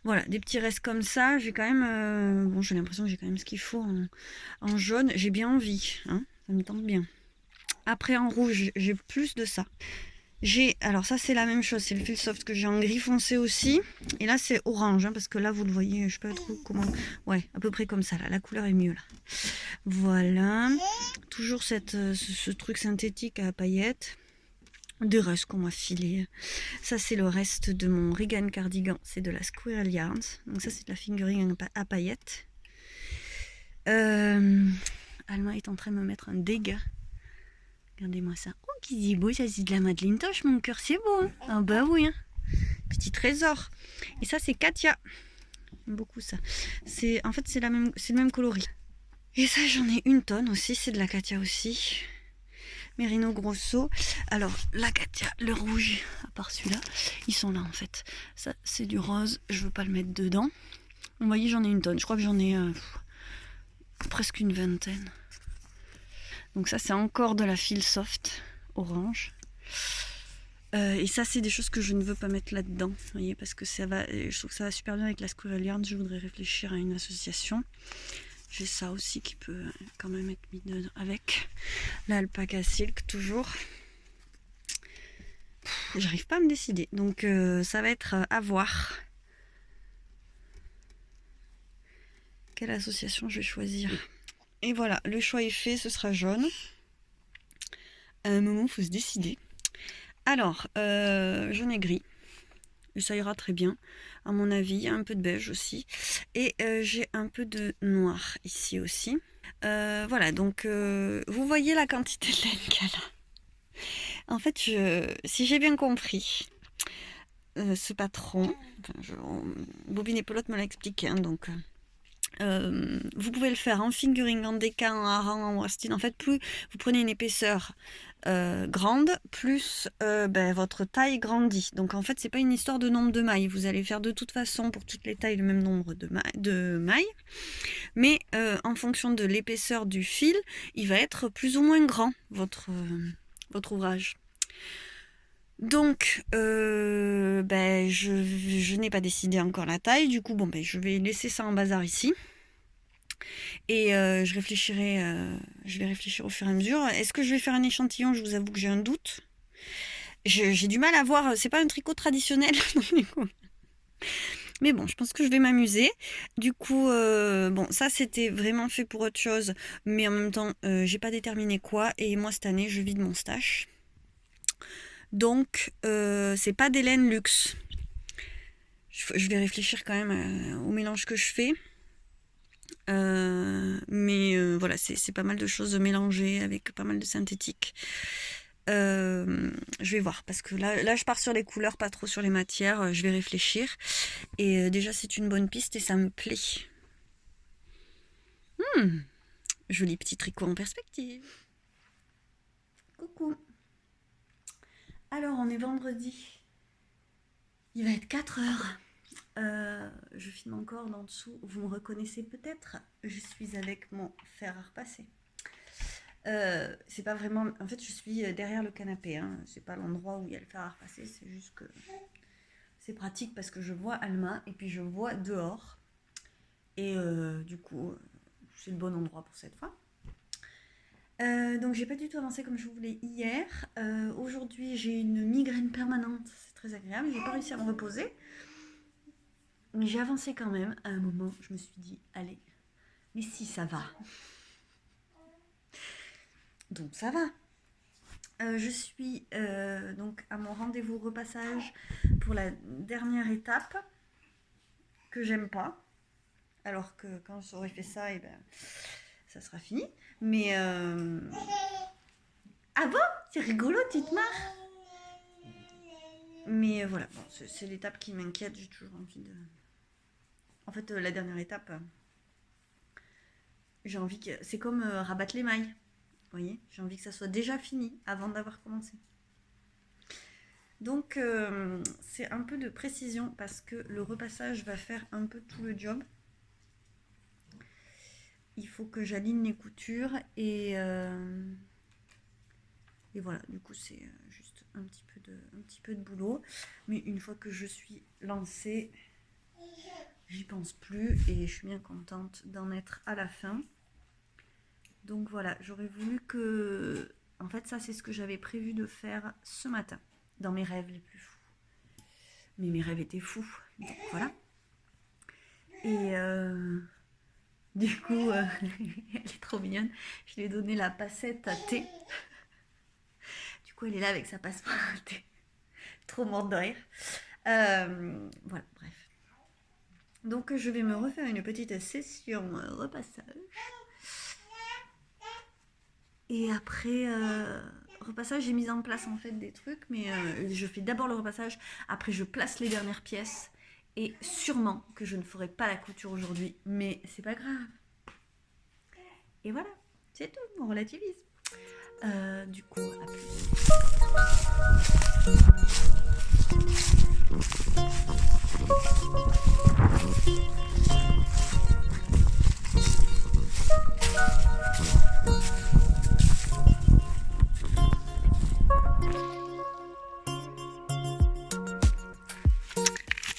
Voilà, des petits restes comme ça. J'ai quand même bon, j'ai l'impression que j'ai quand même ce qu'il faut en jaune. J'ai bien envie, hein, ça me tente bien. Après en rouge, j'ai plus de ça. Alors ça c'est la même chose, c'est le fil soft que j'ai en gris foncé aussi. Et là c'est orange, parce que là vous le voyez, je sais pas trop comment... Ouais, à peu près comme ça, là, la couleur est mieux là. Voilà, toujours ce truc synthétique à paillettes. Des restes qu'on m'a filé. Ça c'est le reste de mon Regan cardigan, c'est de la Squirrel Yarns. Donc ça c'est de la fingering à paillettes. Alma est en train de me mettre un dégât. Regardez-moi ça. Oh, qui dit beau, ça c'est de la Madeleine Toche, mon cœur, c'est beau. Hein. Ah bah oui, hein. Petit trésor. Et ça c'est Katia. J'aime beaucoup ça. En fait c'est le même coloris. Et ça j'en ai une tonne aussi, c'est de la Katia aussi. Merino Grosso. Alors la Katia, le rouge, à part celui-là, ils sont là en fait. Ça c'est du rose, je veux pas le mettre dedans. Vous voyez j'en ai une tonne, je crois que j'en ai presque une vingtaine. Donc ça c'est encore de la fil soft orange. Et ça c'est des choses que je ne veux pas mettre là-dedans. Vous voyez, parce que je trouve que ça va super bien avec la Squirrel Yarn. Je voudrais réfléchir à une association. J'ai ça aussi qui peut quand même être mis dedans avec l'alpaca silk toujours. J'arrive pas à me décider, donc ça va être à voir. Quelle association je vais choisir. Et voilà, le choix est fait, ce sera jaune. À un moment, il faut se décider. Alors, jaune et gris. Et ça ira très bien, à mon avis. Il y a un peu de beige aussi. Et j'ai un peu de noir ici aussi. Voilà, donc vous voyez la quantité de laine qu'il y a là. En fait, si j'ai bien compris, ce patron, Bobine et Pelote me l'a expliqué, hein, donc vous pouvez le faire en fingering, en déca, en hareng, en worsted. En fait, plus vous prenez une épaisseur grande, plus votre taille grandit. Donc en fait, c'est pas une histoire de nombre de mailles. Vous allez faire de toute façon pour toutes les tailles le même nombre de mailles. Mais en fonction de l'épaisseur du fil, il va être plus ou moins grand, votre ouvrage. Donc, je n'ai pas décidé encore la taille. Du coup, je vais laisser ça en bazar ici. Et je vais réfléchir au fur et à mesure. Est-ce que je vais faire un échantillon? Je vous avoue que j'ai un doute. J'ai du mal à voir. C'est pas un tricot traditionnel. Mais bon, je pense que je vais m'amuser. Du coup, ça c'était vraiment fait pour autre chose. Mais en même temps, j'ai pas déterminé quoi. Et moi, cette année, je vide mon stash. Donc, c'est pas des laines luxe. Je vais réfléchir quand même au mélange que je fais. Voilà, c'est pas mal de choses mélangées avec pas mal de synthétiques. Je vais voir parce que là je pars sur les couleurs, pas trop sur les matières. Je vais réfléchir. Et déjà, c'est une bonne piste et ça me plaît. Joli petit tricot en perspective. Coucou. Alors, on est vendredi. Il va être 4h. Je filme encore d'en dessous. Vous me reconnaissez peut-être. Je suis avec mon fer à repasser. C'est pas vraiment... En fait, je suis derrière le canapé. Hein. C'est pas l'endroit où il y a le fer à repasser. C'est juste que c'est pratique parce que je vois Alma et puis je vois dehors. Et du coup, c'est le bon endroit pour cette fois. Donc j'ai pas du tout avancé comme je voulais hier. Aujourd'hui j'ai une migraine permanente, c'est très agréable, j'ai pas réussi à me reposer. Mais j'ai avancé quand même. À un moment je me suis dit, allez, mais si ça va. Donc ça va. Je suis donc à mon rendez-vous repassage pour la dernière étape que j'aime pas. Alors que quand j'aurai fait ça, ça sera fini. Mais ah bon, c'est rigolo, tu te marres. Mais voilà, c'est l'étape qui m'inquiète. J'ai toujours envie de... En fait, la dernière étape, j'ai envie que... C'est comme rabattre les mailles. Vous voyez, j'ai envie que ça soit déjà fini avant d'avoir commencé. Donc, c'est un peu de précision parce que le repassage va faire un peu tout le job. Il faut que j'aligne les coutures et voilà, du coup c'est juste un petit peu de boulot. Mais une fois que je suis lancée, j'y pense plus et je suis bien contente d'en être à la fin. Donc voilà, j'aurais voulu que... En fait, ça c'est ce que j'avais prévu de faire ce matin, dans mes rêves les plus fous. Mais mes rêves étaient fous, donc voilà. Et... Du coup, elle est trop mignonne. Je lui ai donné la passette à thé. Du coup, elle est là avec sa passeport à thé. Trop morte de rire. Voilà, bref. Donc, je vais me refaire une petite session repassage. Et après, repassage, j'ai mis en place en fait des trucs. Mais je fais d'abord le repassage. Après, je place les dernières pièces. Et sûrement que je ne ferai pas la couture aujourd'hui, mais c'est pas grave. Et voilà, c'est tout, on relativise. Du coup, à plus.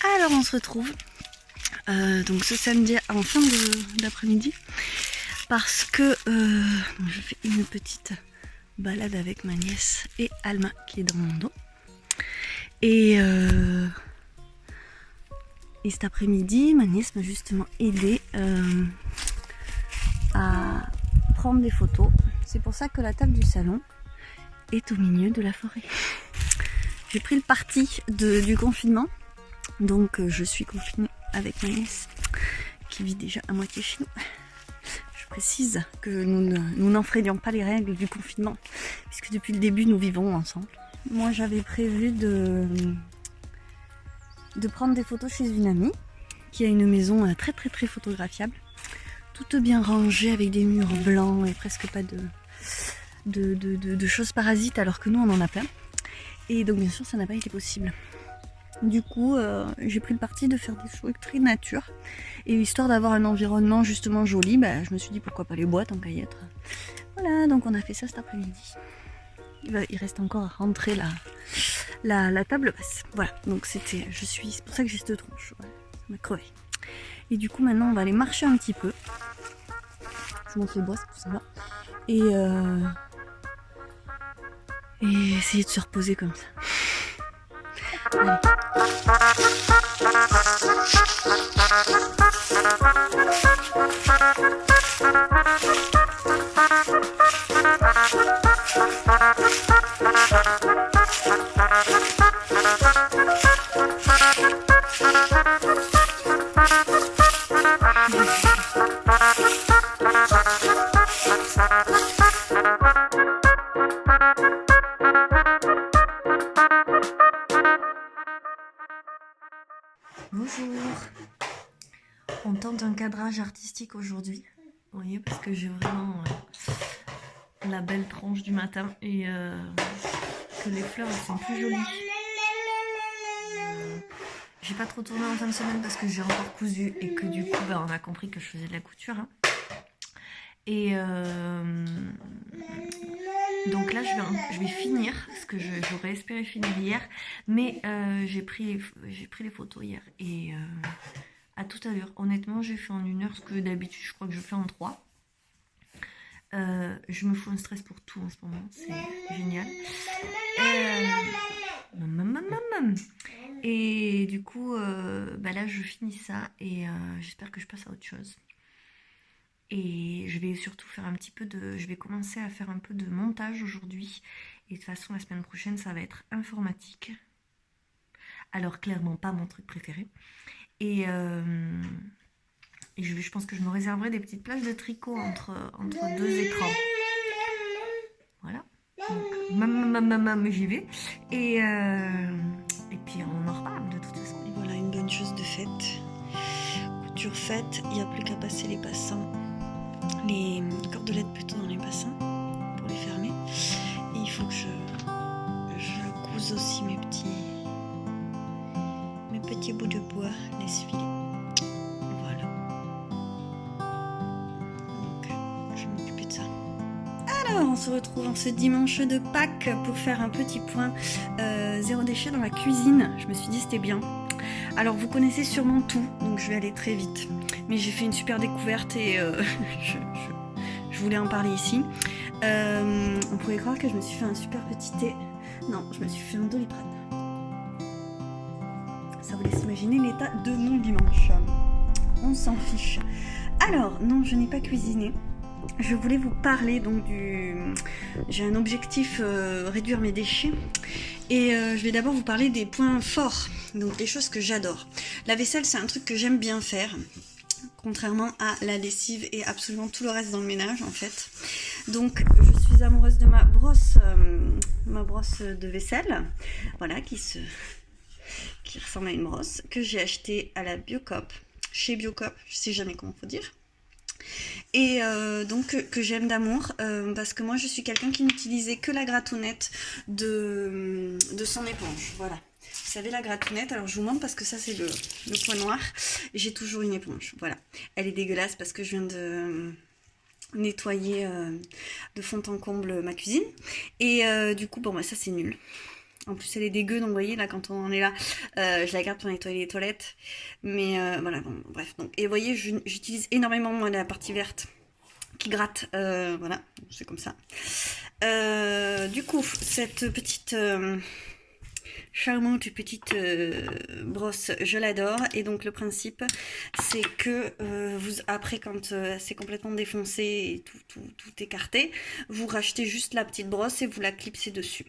Alors on se retrouve Donc ce samedi en fin d'après-midi, parce que je fais une petite balade avec ma nièce et Alma qui est dans mon dos. Et cet après-midi, ma nièce m'a justement aidé à prendre des photos. C'est pour ça que la table du salon est au milieu de la forêt. J'ai pris le parti du confinement, donc je suis confinée avec ma nièce qui vit déjà à moitié chez nous. Je précise que nous n'enfreignons pas les règles du confinement, puisque depuis le début nous vivons ensemble. Moi j'avais prévu de prendre des photos chez une amie qui a une maison très photographiable, toute bien rangée avec des murs blancs et presque pas de choses parasites, alors que nous on en a plein. Et donc bien sûr ça n'a pas été possible. Du coup j'ai pris le parti de faire des trucs très nature, et histoire d'avoir un environnement justement joli, je me suis dit pourquoi pas les bois tant qu'à y être. Voilà, donc on a fait ça cet après-midi. Il reste encore à rentrer la table basse. Voilà, donc c'est pour ça que j'ai cette tronche. Ouais, ça m'a crevé. Et du coup maintenant on va aller marcher un petit peu. Je monte les bois, c'est tout ça là. Et essayer de se reposer comme ça. Allez. Bonjour. On tente un cadrage artistique aujourd'hui, vous voyez, parce que j'ai vraiment la belle tranche du matin et que les fleurs elles sont plus jolies. J'ai pas trop tourné en fin de semaine parce que j'ai encore cousu et que du coup on a compris que je faisais de la couture. Hein. Et donc là je vais finir, ce que j'aurais espéré finir hier, mais j'ai pris les photos hier et à toute allure. Honnêtement j'ai fait en 1 heure ce que d'habitude je crois que je fais en 3. Je me fous un stress pour tout en ce moment, c'est génial. Et du coup là je finis ça et j'espère que je passe à autre chose. Et je vais surtout faire un petit peu je vais commencer à faire un peu de montage aujourd'hui. Et de toute façon, la semaine prochaine, ça va être informatique. Alors, clairement, pas mon truc préféré. Et je pense que je me réserverai des petites plages de tricot entre 2 écrans. Voilà. Donc, j'y vais. Et puis, on en reparle de toute façon. Et voilà, une bonne chose de faite. Couture faite, il n'y a plus qu'à passer les passants. Les cordelettes plutôt dans les bassins pour les fermer, et il faut que je couse aussi mes petits bouts de bois, les filets. Voilà, donc je vais m'occuper de ça. Alors on se retrouve en ce dimanche de Pâques pour faire un petit point zéro déchet dans la cuisine. Je me suis dit c'était bien. Alors vous connaissez sûrement tout, donc je vais aller très vite. Mais j'ai fait une super découverte et je voulais en parler ici. On pourrait croire que je me suis fait un super petit thé. Non, je me suis fait un Doliprane. Ça vous laisse imaginer l'état de mon dimanche. On s'en fiche. Alors, non, je n'ai pas cuisiné. Je voulais vous parler donc j'ai un objectif réduire mes déchets. Et je vais d'abord vous parler des points forts, donc des choses que j'adore. La vaisselle, c'est un truc que j'aime bien faire, contrairement à la lessive et absolument tout le reste dans le ménage en fait. Donc je suis amoureuse de ma brosse de vaisselle, voilà, qui ressemble à une brosse, que j'ai achetée à la Biocoop, chez Biocoop, je sais jamais comment faut dire. Et donc que j'aime d'amour parce que moi je suis quelqu'un qui n'utilisait que la gratounette de son éponge, voilà. Vous savez, la gratounette, alors je vous montre parce que ça c'est le point noir, j'ai toujours une éponge, voilà. Elle est dégueulasse parce que je viens de nettoyer de fond en comble ma cuisine et du coup bon ça c'est nul. En plus, elle est dégueu, donc vous voyez, là, quand on en est là, je la garde pour nettoyer les toilettes. Mais voilà, bon, bref. Donc, et vous voyez, j'utilise énormément moi, la partie verte qui gratte. Voilà, c'est comme ça. Du coup, cette petite charmante petite brosse, je l'adore. Et donc, le principe, c'est que après, quand c'est complètement défoncé et tout écarté, vous rachetez juste la petite brosse et vous la clipsez dessus.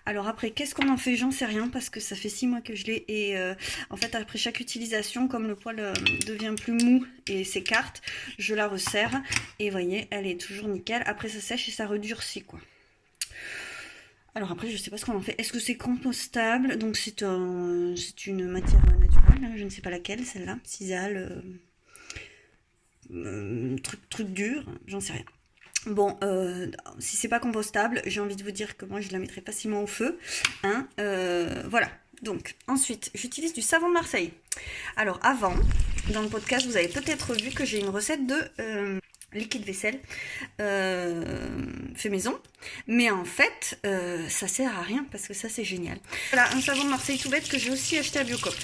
Alors après, qu'est-ce qu'on en fait? J'en sais rien parce que ça fait 6 mois que je l'ai et en fait après chaque utilisation, comme le poil devient plus mou et s'écarte, je la resserre et vous voyez, elle est toujours nickel. Après ça sèche et ça redurcit quoi. Alors après, je sais pas ce qu'on en fait. Est-ce que c'est compostable? Donc c'est une matière naturelle, hein, je ne sais pas laquelle, celle-là, sisal, truc dur, j'en sais rien. Bon, si c'est pas compostable, j'ai envie de vous dire que moi je la mettrai facilement au feu. Hein, voilà. Donc, ensuite, j'utilise du savon de Marseille. Alors, avant, dans le podcast, vous avez peut-être vu que j'ai une recette de liquide vaisselle fait maison. Mais en fait, ça sert à rien parce que ça, c'est génial. Voilà, un savon de Marseille tout bête que j'ai aussi acheté à Biocop.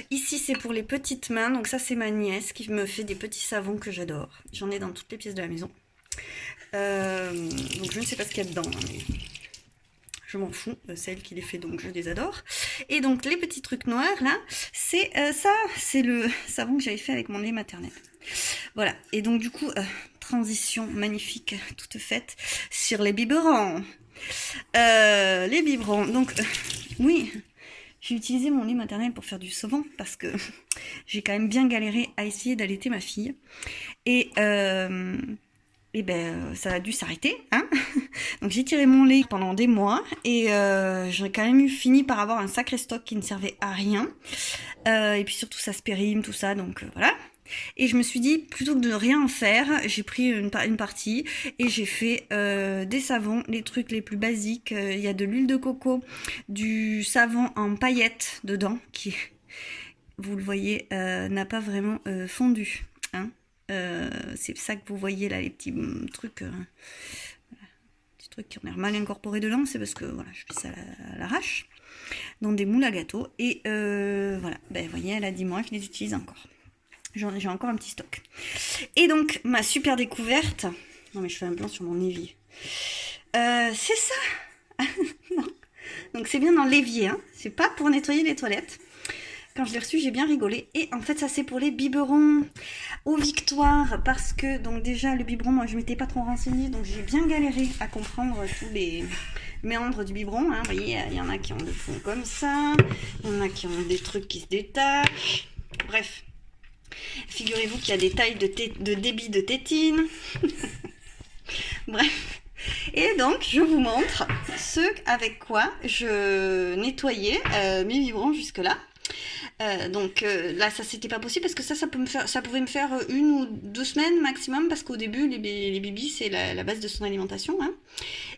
Ici, c'est pour les petites mains. Donc ça, c'est ma nièce qui me fait des petits savons que j'adore. J'en ai dans toutes les pièces de la maison. Donc je ne sais pas ce qu'il y a dedans, hein, mais je m'en fous. C'est elle qui les fait, donc je les adore. Et donc les petits trucs noirs, là, c'est ça. C'est le savon que j'avais fait avec mon lait maternel. Voilà. Et donc du coup, transition magnifique, toute faite sur les biberons. Les biberons. Donc, oui... J'ai utilisé mon lait maternel pour faire du savon parce que j'ai quand même bien galéré à essayer d'allaiter ma fille. Et ben, ça a dû s'arrêter. Hein. Donc j'ai tiré mon lait pendant des mois et j'ai quand même fini par avoir un sacré stock qui ne servait à rien. Et puis surtout ça se périme, tout ça, donc voilà. Et je me suis dit, plutôt que de rien faire, j'ai pris une partie et j'ai fait des savons, les trucs les plus basiques. Il y a de l'huile de coco, du savon en paillettes dedans, qui, vous le voyez, n'a pas vraiment fondu. Hein. C'est ça que vous voyez là, les petits trucs... petits trucs qui ont l'air mal incorporés dedans, c'est parce que voilà, je fais ça à l'arrache, dans des moules à gâteau. Et voilà, ben, vous voyez, elle a 10 mois, je les utilise encore. J'ai encore un petit stock. Et donc, ma super découverte... Non, mais je fais un plan sur mon évier. C'est ça. Non. Donc, c'est bien dans l'évier. Hein. C'est pas pour nettoyer les toilettes. Quand je l'ai reçu, j'ai bien rigolé. Et en fait, ça, c'est pour les biberons aux victoires. Parce que, donc déjà, le biberon, moi, je m'étais pas trop renseignée. Donc, j'ai bien galéré à comprendre tous les méandres du biberon. Hein. Vous voyez, il y en a qui ont le fond comme ça. Il y en a qui ont des trucs qui se détachent. Bref. Figurez-vous qu'il y a des tailles de débit de tétine. Bref. Et donc, je vous montre ce avec quoi je nettoyais mes biberons jusque-là. Donc là, ça c'était pas possible parce que ça pouvait me faire 1 ou 2 semaines maximum parce qu'au début, les bibis, c'est la base de son alimentation. Hein.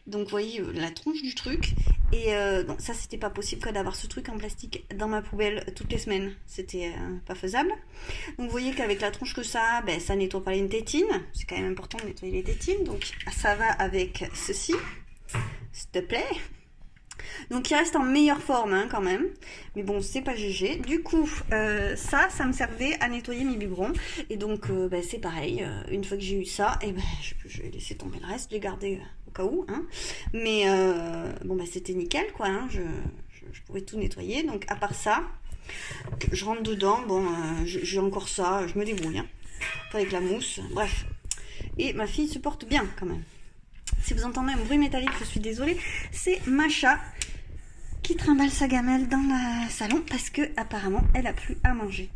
Donc, vous voyez la tronche du truc. Et donc, ça, c'était pas possible d'avoir ce truc en plastique dans ma poubelle toutes les semaines. C'était pas faisable. Donc, vous voyez qu'avec la tronche que ça, ben, ça nettoie pas les tétines. C'est quand même important de nettoyer les tétines. Donc, ça va avec ceci. S'il te plaît. Donc il reste en meilleure forme hein, quand même. Mais bon, c'est pas GG. Du coup, ça me servait à nettoyer mes biberons. Et donc, c'est pareil. Une fois que j'ai eu ça, et je vais laisser tomber le reste. Je l'ai gardé au cas où. Hein. Mais bon, c'était nickel quoi. Hein. Je pouvais tout nettoyer. Donc à part ça, je rentre dedans. Bon, j'ai encore ça. Je me débrouille. Hein. Avec la mousse. Bref. Et ma fille se porte bien quand même. Si vous entendez un bruit métallique, je suis désolée. C'est Macha qui trimballe sa gamelle dans le salon parce que apparemment elle a plus à manger.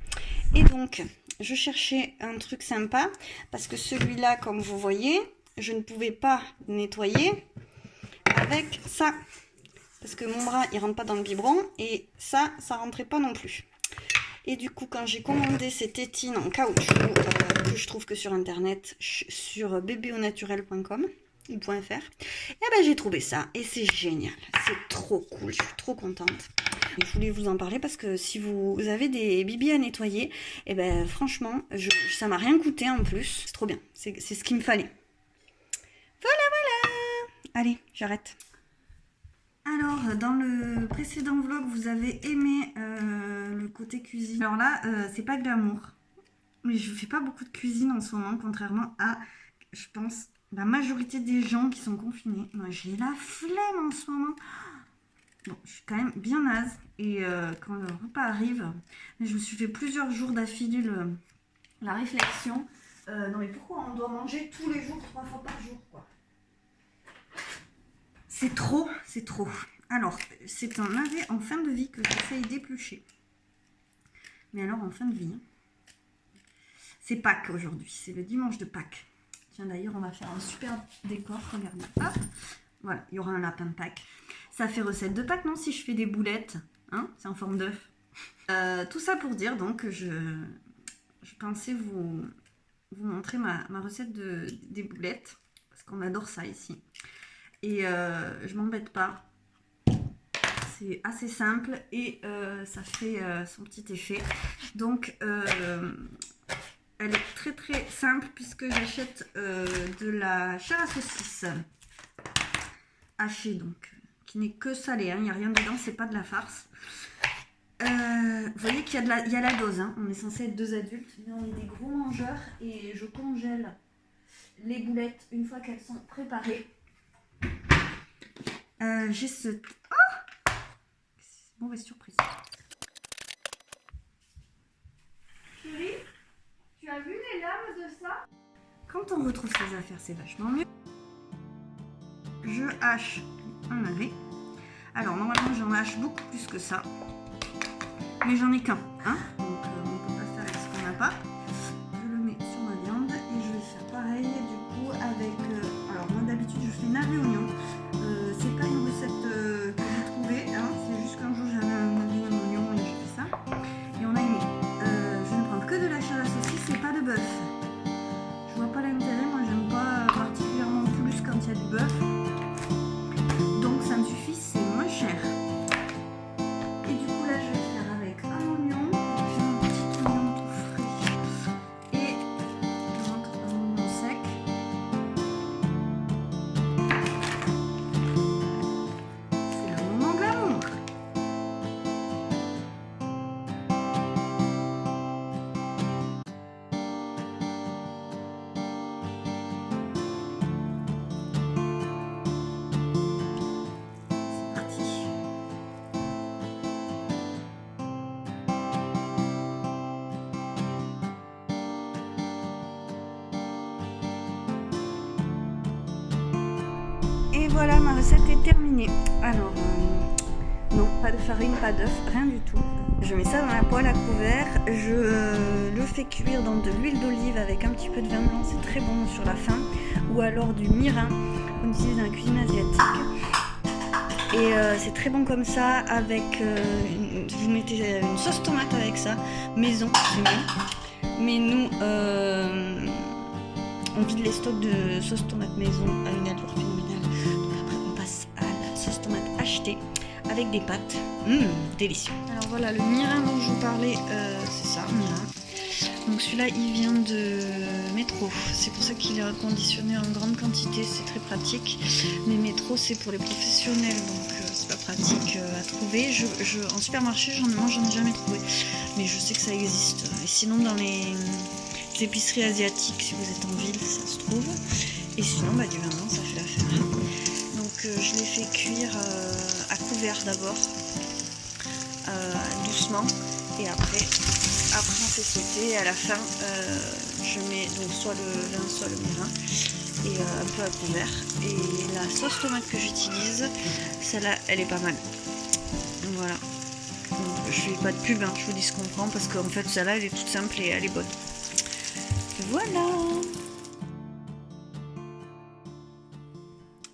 Et donc, je cherchais un truc sympa parce que celui-là, comme vous voyez, je ne pouvais pas nettoyer avec ça. Parce que mon bras, il rentre pas dans le biberon et ça rentrait pas non plus. Et du coup, quand j'ai commandé ces tétines en caoutchouc que je trouve que sur internet, sur bébéaunaturel.com, ou .fr, et j'ai trouvé ça et c'est génial, c'est trop cool, je suis trop contente. Et je voulais vous en parler parce que si vous avez des bibis à nettoyer, et franchement, ça m'a rien coûté en plus, c'est trop bien, c'est ce qu'il me fallait. Voilà, allez, j'arrête. Alors, dans le précédent vlog, vous avez aimé le côté cuisine. Alors là, c'est pas glamour. Mais je fais pas beaucoup de cuisine en ce moment, contrairement à, je pense, la majorité des gens qui sont confinés. Moi, j'ai la flemme en ce moment. Bon, je suis quand même bien naze. Et quand le repas arrive, je me suis fait plusieurs jours d'affilée la réflexion. Non mais pourquoi on doit manger tous les jours, 3 fois par jour, quoi? C'est trop, c'est trop. Alors, c'est un navet en fin de vie que j'essaye d'éplucher. Mais alors, en fin de vie, c'est Pâques aujourd'hui, c'est le dimanche de Pâques. Tiens, d'ailleurs, on va faire un super décor, regardez. Hop, voilà, il y aura un lapin de Pâques. Ça fait recette de Pâques, non? Si je fais des boulettes, hein, c'est en forme d'œuf. Tout ça pour dire, donc, que je pensais vous montrer ma recette des boulettes, parce qu'on adore ça ici. Et je m'embête pas. C'est assez simple et ça fait son petit effet. Donc, elle est très très simple puisque j'achète de la chair à saucisse hachée, donc qui n'est que salée, hein, il n'y a rien dedans, c'est pas de la farce. Vous voyez qu'il y a la dose, hein. On est censé être 2 adultes, mais on est des gros mangeurs et je congèle les boulettes une fois qu'elles sont préparées. J'ai ce... Oh, mauvaise surprise. Chérie, tu as vu les lames de ça? Quand on retrouve ses affaires, c'est vachement mieux. Je hache un navet. Alors, normalement, j'en hache beaucoup plus que ça. Mais j'en ai qu'un, hein, donc on ne peut pas faire avec ce qu'on n'a pas. Je le mets sur ma viande et je vais faire pareil du coup avec... alors moi d'habitude je fais navet oignon. C'est pas une recette que j'ai trouvée, hein, c'est juste qu'un jour j'avais un navet oignon et j'ai fait ça. Et on a aimé. Je vais ne prendre que de la chair à saucisse et pas de bœuf. Je vois pas l'intérêt, moi j'aime pas particulièrement plus quand il y a du bœuf. Donc ça me suffit, c'est moins cher. Et du coup là je vais faire avec un oignon, j'ai un petit oignon tout frais et je rentre un oignon sec. C'est le moment glamour. C'est parti. Et voilà, ma recette est terminée. Alors, non, pas de farine, pas d'œuf, rien du tout. Je mets ça dans la poêle à couvert. Je le fais cuire dans de l'huile d'olive avec un petit peu de vin blanc. C'est très bon sur la faim. Ou alors du mirin qu'on utilise dans la cuisine asiatique. Et c'est très bon comme ça. Avec, vous mettez une sauce tomate avec ça. Maison, c'est mieux. Mais nous, on vide les stocks de sauce tomate maison à une allure phénoménale. Donc après on passe à la sauce tomate achetée avec des pâtes. Délicieux. Alors voilà, le mirin dont je vous parlais, c'est ça, mirin. Donc celui-là il vient de Métro. C'est pour ça qu'il est reconditionné en grande quantité, c'est très pratique. Mais Métro c'est pour les professionnels, donc c'est pas pratique à trouver. En supermarché moi j'en ai jamais trouvé. Mais je sais que ça existe. Et sinon dans les épiceries asiatiques, si vous êtes en ville, ça se trouve. Et sinon, bah, du vin blanc, ça fait l'affaire. Donc, je l'ai fait cuire à couvert d'abord, doucement. Et après on fait sauter. Et à la fin, je mets donc soit le vin, soit le mirin. Et un peu à couvert. Et la sauce tomate que j'utilise, celle-là, elle est pas mal. Voilà. Donc, je fais pas de pub, hein, je vous dis ce qu'on prend, parce qu'en fait, celle-là, elle est toute simple et elle est bonne. Voilà.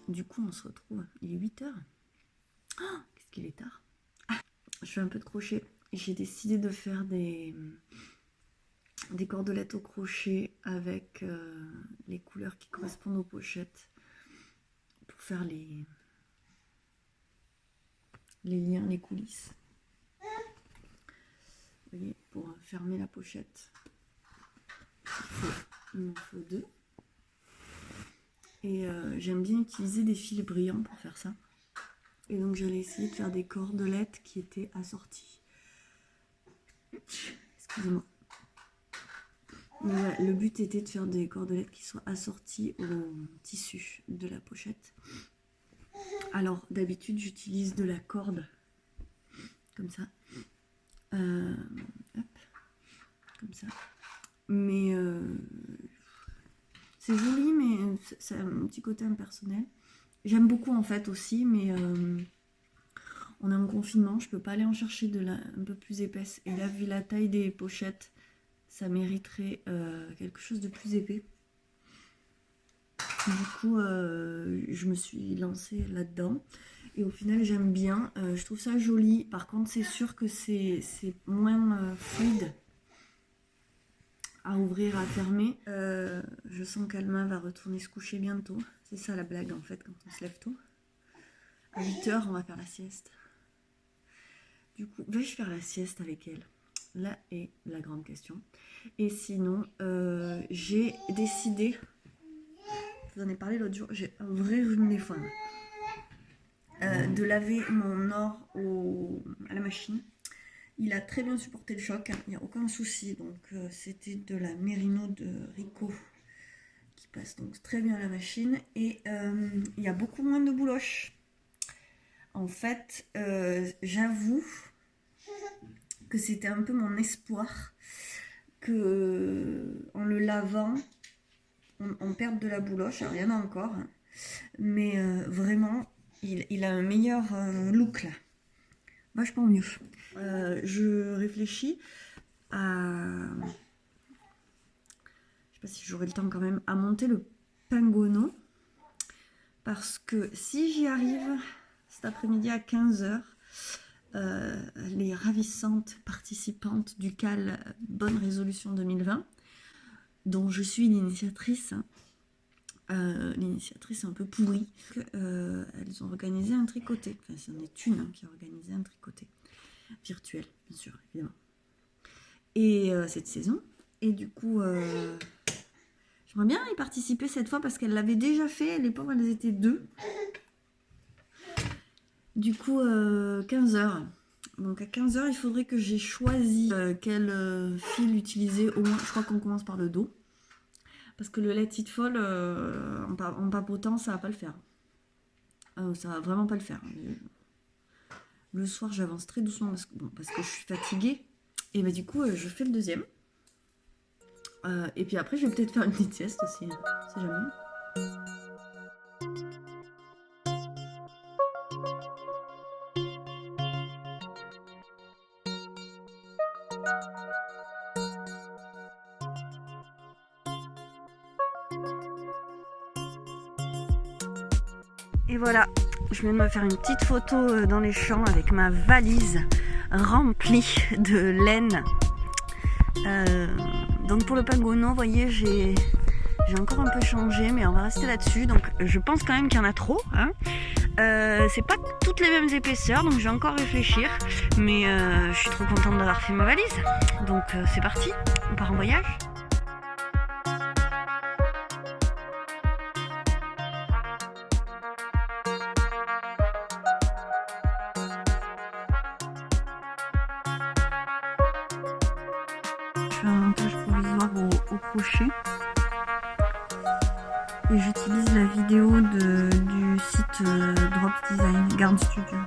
Du coup, on se retrouve. Il est 8h. Oh, qu'est-ce qu'il est tard. Je fais un peu de crochet. J'ai décidé de faire des cordelettes au crochet avec les couleurs qui correspondent aux pochettes pour faire les liens, les coulisses. Vous voyez, pour fermer la pochette. Il m'en faut 2. Et j'aime bien utiliser des fils brillants pour faire ça. Et donc j'allais essayer de faire des cordelettes qui étaient assorties. Excusez-moi. Voilà, le but était de faire des cordelettes qui soient assorties au tissu de la pochette. Alors d'habitude j'utilise de la corde comme ça. Hop, comme ça. Mais c'est joli, mais c'est un petit côté impersonnel. J'aime beaucoup en fait aussi, mais on est en confinement, je peux pas aller en chercher un peu plus épaisse. Et là, vu la taille des pochettes, ça mériterait quelque chose de plus épais. Du coup, je me suis lancée là-dedans. Et au final, j'aime bien. Je trouve ça joli. Par contre, c'est sûr que c'est moins fluide à ouvrir, à fermer. Je sens qu'Alma va retourner se coucher bientôt. C'est ça la blague en fait, quand on se lève tôt. À 8 h, on va faire la sieste. Du coup, vais-je faire la sieste avec elle? Là est la grande question. Et sinon, j'ai décidé, je vous en ai parlé l'autre jour, j'ai un vrai rhume des foins, de laver mon or à la machine. Il a très bien supporté le choc, hein, il n'y a aucun souci. Donc c'était de la Merino de Rico qui passe donc très bien à la machine. Et il y a beaucoup moins de bouloches. En fait, j'avoue que c'était un peu mon espoir que en le lavant, on perde de la bouloche. Alors il y en a encore, hein, mais vraiment, il a un meilleur look là. Vachement mieux. Je réfléchis à... Je sais pas si j'aurai le temps quand même à monter le Pingono. Parce que si j'y arrive cet après-midi à 15 h, les ravissantes participantes du CAL Bonne Résolution 2020, dont je suis l'initiatrice, l'initiatrice un peu pourrie, elles ont organisé un tricoté. Enfin, c'en est une qui a organisé un tricoté virtuel, bien sûr, évidemment. Et cette saison. Et du coup, j'aimerais bien y participer cette fois parce qu'elle l'avait déjà fait. Les pauvres, elles étaient 2. Du coup, 15 h. Donc à 15 h, il faudrait que j'ai choisi quel fil utiliser. Au moins, je crois qu'on commence par le dos. Parce que le Let It Fall, en papotant, ça va pas le faire. Ça va vraiment pas le faire. Le soir, j'avance très doucement parce que je suis fatiguée. Et bah du coup, je fais le deuxième. Et puis après, je vais peut-être faire une petite sieste aussi. Hein, on sait jamais. Et voilà, je viens de me faire une petite photo dans les champs avec ma valise remplie de laine. Donc pour le Pingono, vous voyez, j'ai encore un peu changé, mais on va rester là-dessus. Donc je pense quand même qu'il y en a trop. Hein. C'est pas toutes les mêmes épaisseurs, donc je vais encore réfléchir. Mais je suis trop contente d'avoir fait ma valise. Donc c'est parti, on part en voyage. Un montage provisoire au crochet et j'utilise la vidéo du site Drop Design Garn Studio.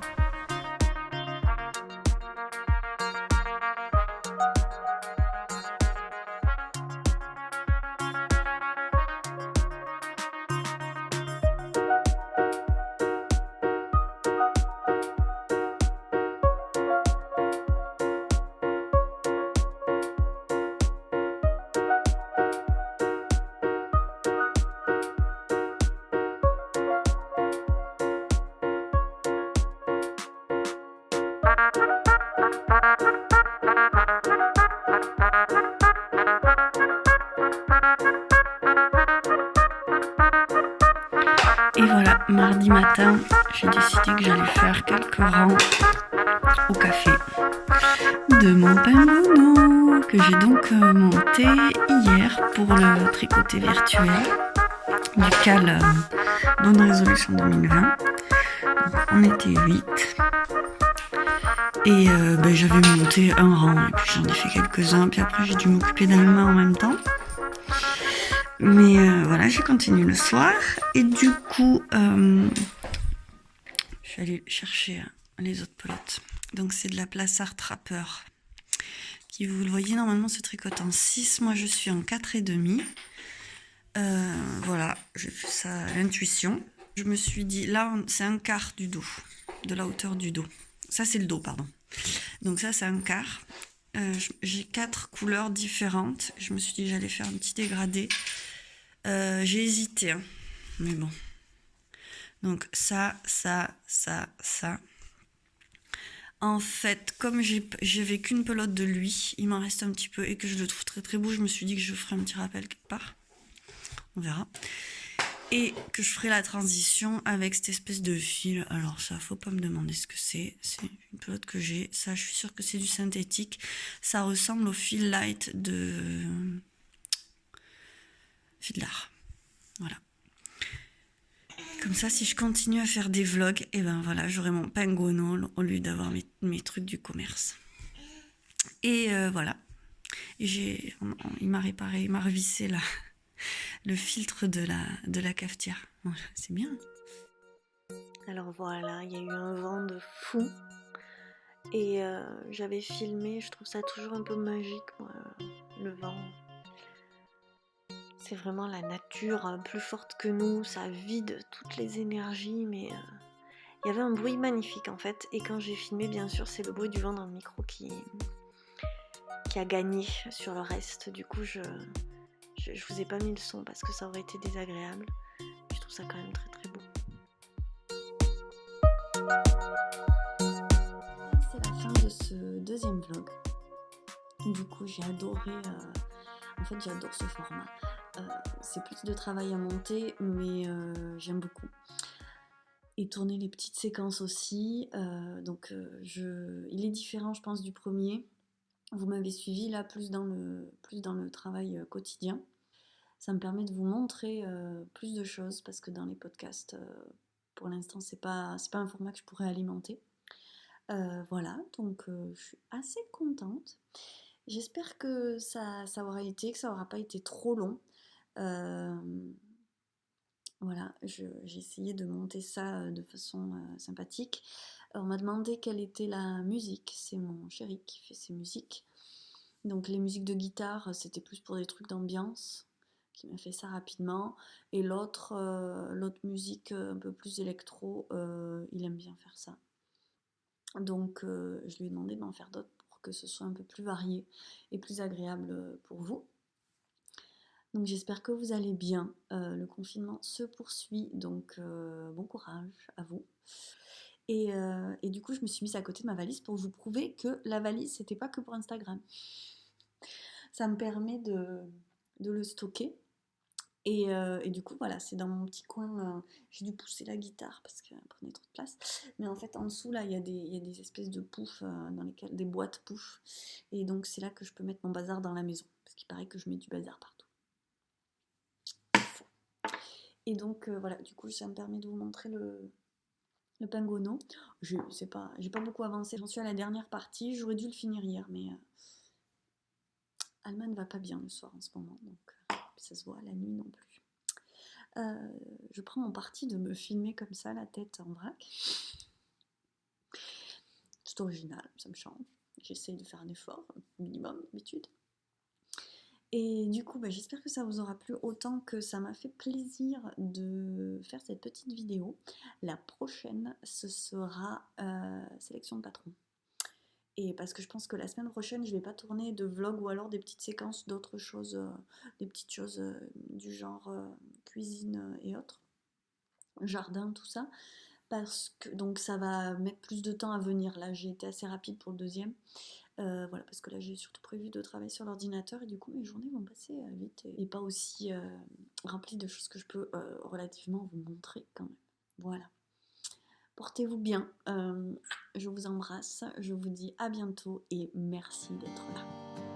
Et voilà, mardi matin, j'ai décidé que j'allais faire quelques rangs au café de mon Pingono que j'ai donc monté hier pour le tricoté virtuel du CAL Bonne Résolution 2020. On était 8. Et j'avais monté un rang, et puis j'en ai fait quelques-uns, puis après j'ai dû m'occuper d'Alma en même temps. Mais voilà, j'ai continué le soir, et du coup, je suis allée chercher les autres pelotes. Donc c'est de la Plassard Trapper, qui, vous le voyez, normalement se tricote en 6, moi je suis en 4,5. Voilà, j'ai fait ça à l'intuition. Je me suis dit, là c'est un quart du dos, de la hauteur du dos. Ça c'est le dos, pardon. Donc ça c'est un quart. J'ai 4 couleurs différentes. Je me suis dit j'allais faire un petit dégradé. J'ai hésité, hein, mais bon. Donc ça. En fait, comme j'avais qu'une pelote de lui, il m'en reste un petit peu et que je le trouve très très beau, je me suis dit que je ferais un petit rappel quelque part. On verra. Et que je ferai la transition avec cette espèce de fil. Alors ça, faut pas me demander ce que c'est. C'est une pelote que j'ai. Ça, je suis sûre que c'est du synthétique. Ça ressemble au fil light de Fiddler. Voilà. Comme ça, si je continue à faire des vlogs, et ben voilà, j'aurai mon penguono au lieu d'avoir mes trucs du commerce. Et voilà. Et il m'a réparé, il m'a revissé le filtre de la cafetière. Voilà, c'est bien. Alors voilà, il y a eu un vent de fou. Et j'avais filmé, je trouve ça toujours un peu magique, moi, le vent. C'est vraiment la nature plus forte que nous, ça vide toutes les énergies, mais il y avait un bruit magnifique en fait. Et quand j'ai filmé, bien sûr, c'est le bruit du vent dans le micro qui a gagné sur le reste. Du coup, je vous ai pas mis le son parce que ça aurait été désagréable. Je trouve ça quand même très très beau. C'est la fin de ce deuxième vlog. Du coup, j'ai adoré. En fait, j'adore ce format. C'est plus de travail à monter, mais j'aime beaucoup. Et tourner les petites séquences aussi. Il est différent, je pense, du premier. Vous m'avez suivi là plus dans le travail quotidien. Ça me permet de vous montrer plus de choses parce que dans les podcasts, pour l'instant, c'est pas un format que je pourrais alimenter. Voilà, donc je suis assez contente. J'espère que ça aura été, que ça aura pas été trop long. Voilà, j'ai essayé de monter ça de façon sympathique. On m'a demandé quelle était la musique. C'est mon chéri qui fait ses musiques. Donc les musiques de guitare, c'était plus pour des trucs d'ambiance, qui m'a fait ça rapidement. Et l'autre musique un peu plus électro, il aime bien faire ça. Donc je lui ai demandé d'en faire d'autres pour que ce soit un peu plus varié et plus agréable pour vous. Donc j'espère que vous allez bien. Le confinement se poursuit, donc bon courage à vous. Et du coup, je me suis mise à côté de ma valise pour vous prouver que la valise, c'était pas que pour Instagram. Ça me permet de le stocker. Et du coup, voilà, c'est dans mon petit coin. J'ai dû pousser la guitare parce qu'elle prenait trop de place. Mais en fait, en dessous, là, il y a des espèces de poufs dans lesquelles des boîtes poufs. Et donc, c'est là que je peux mettre mon bazar dans la maison. Parce qu'il paraît que je mets du bazar partout. Et donc, voilà, du coup, ça me permet de vous montrer le penguono. J'ai pas beaucoup avancé. J'en suis à la dernière partie. J'aurais dû le finir hier, mais Alma ne va pas bien le soir en ce moment. Donc, ça se voit la nuit non plus. Je prends mon parti de me filmer comme ça, la tête en vrac. C'est original, ça me change. J'essaye de faire un effort, un minimum d'habitude. Et du coup, j'espère que ça vous aura plu autant que ça m'a fait plaisir de faire cette petite vidéo. La prochaine, ce sera sélection de patron. Et parce que je pense que la semaine prochaine, je vais pas tourner de vlog ou alors des petites séquences d'autres choses, des petites choses du genre cuisine et autres, jardin, tout ça. Parce que donc ça va mettre plus de temps à venir. Là, j'ai été assez rapide pour le deuxième. Voilà, parce que là, j'ai surtout prévu de travailler sur l'ordinateur et du coup, mes journées vont passer vite et pas aussi remplies de choses que je peux relativement vous montrer quand même. Voilà. Portez-vous bien, je vous embrasse, je vous dis à bientôt et merci d'être là.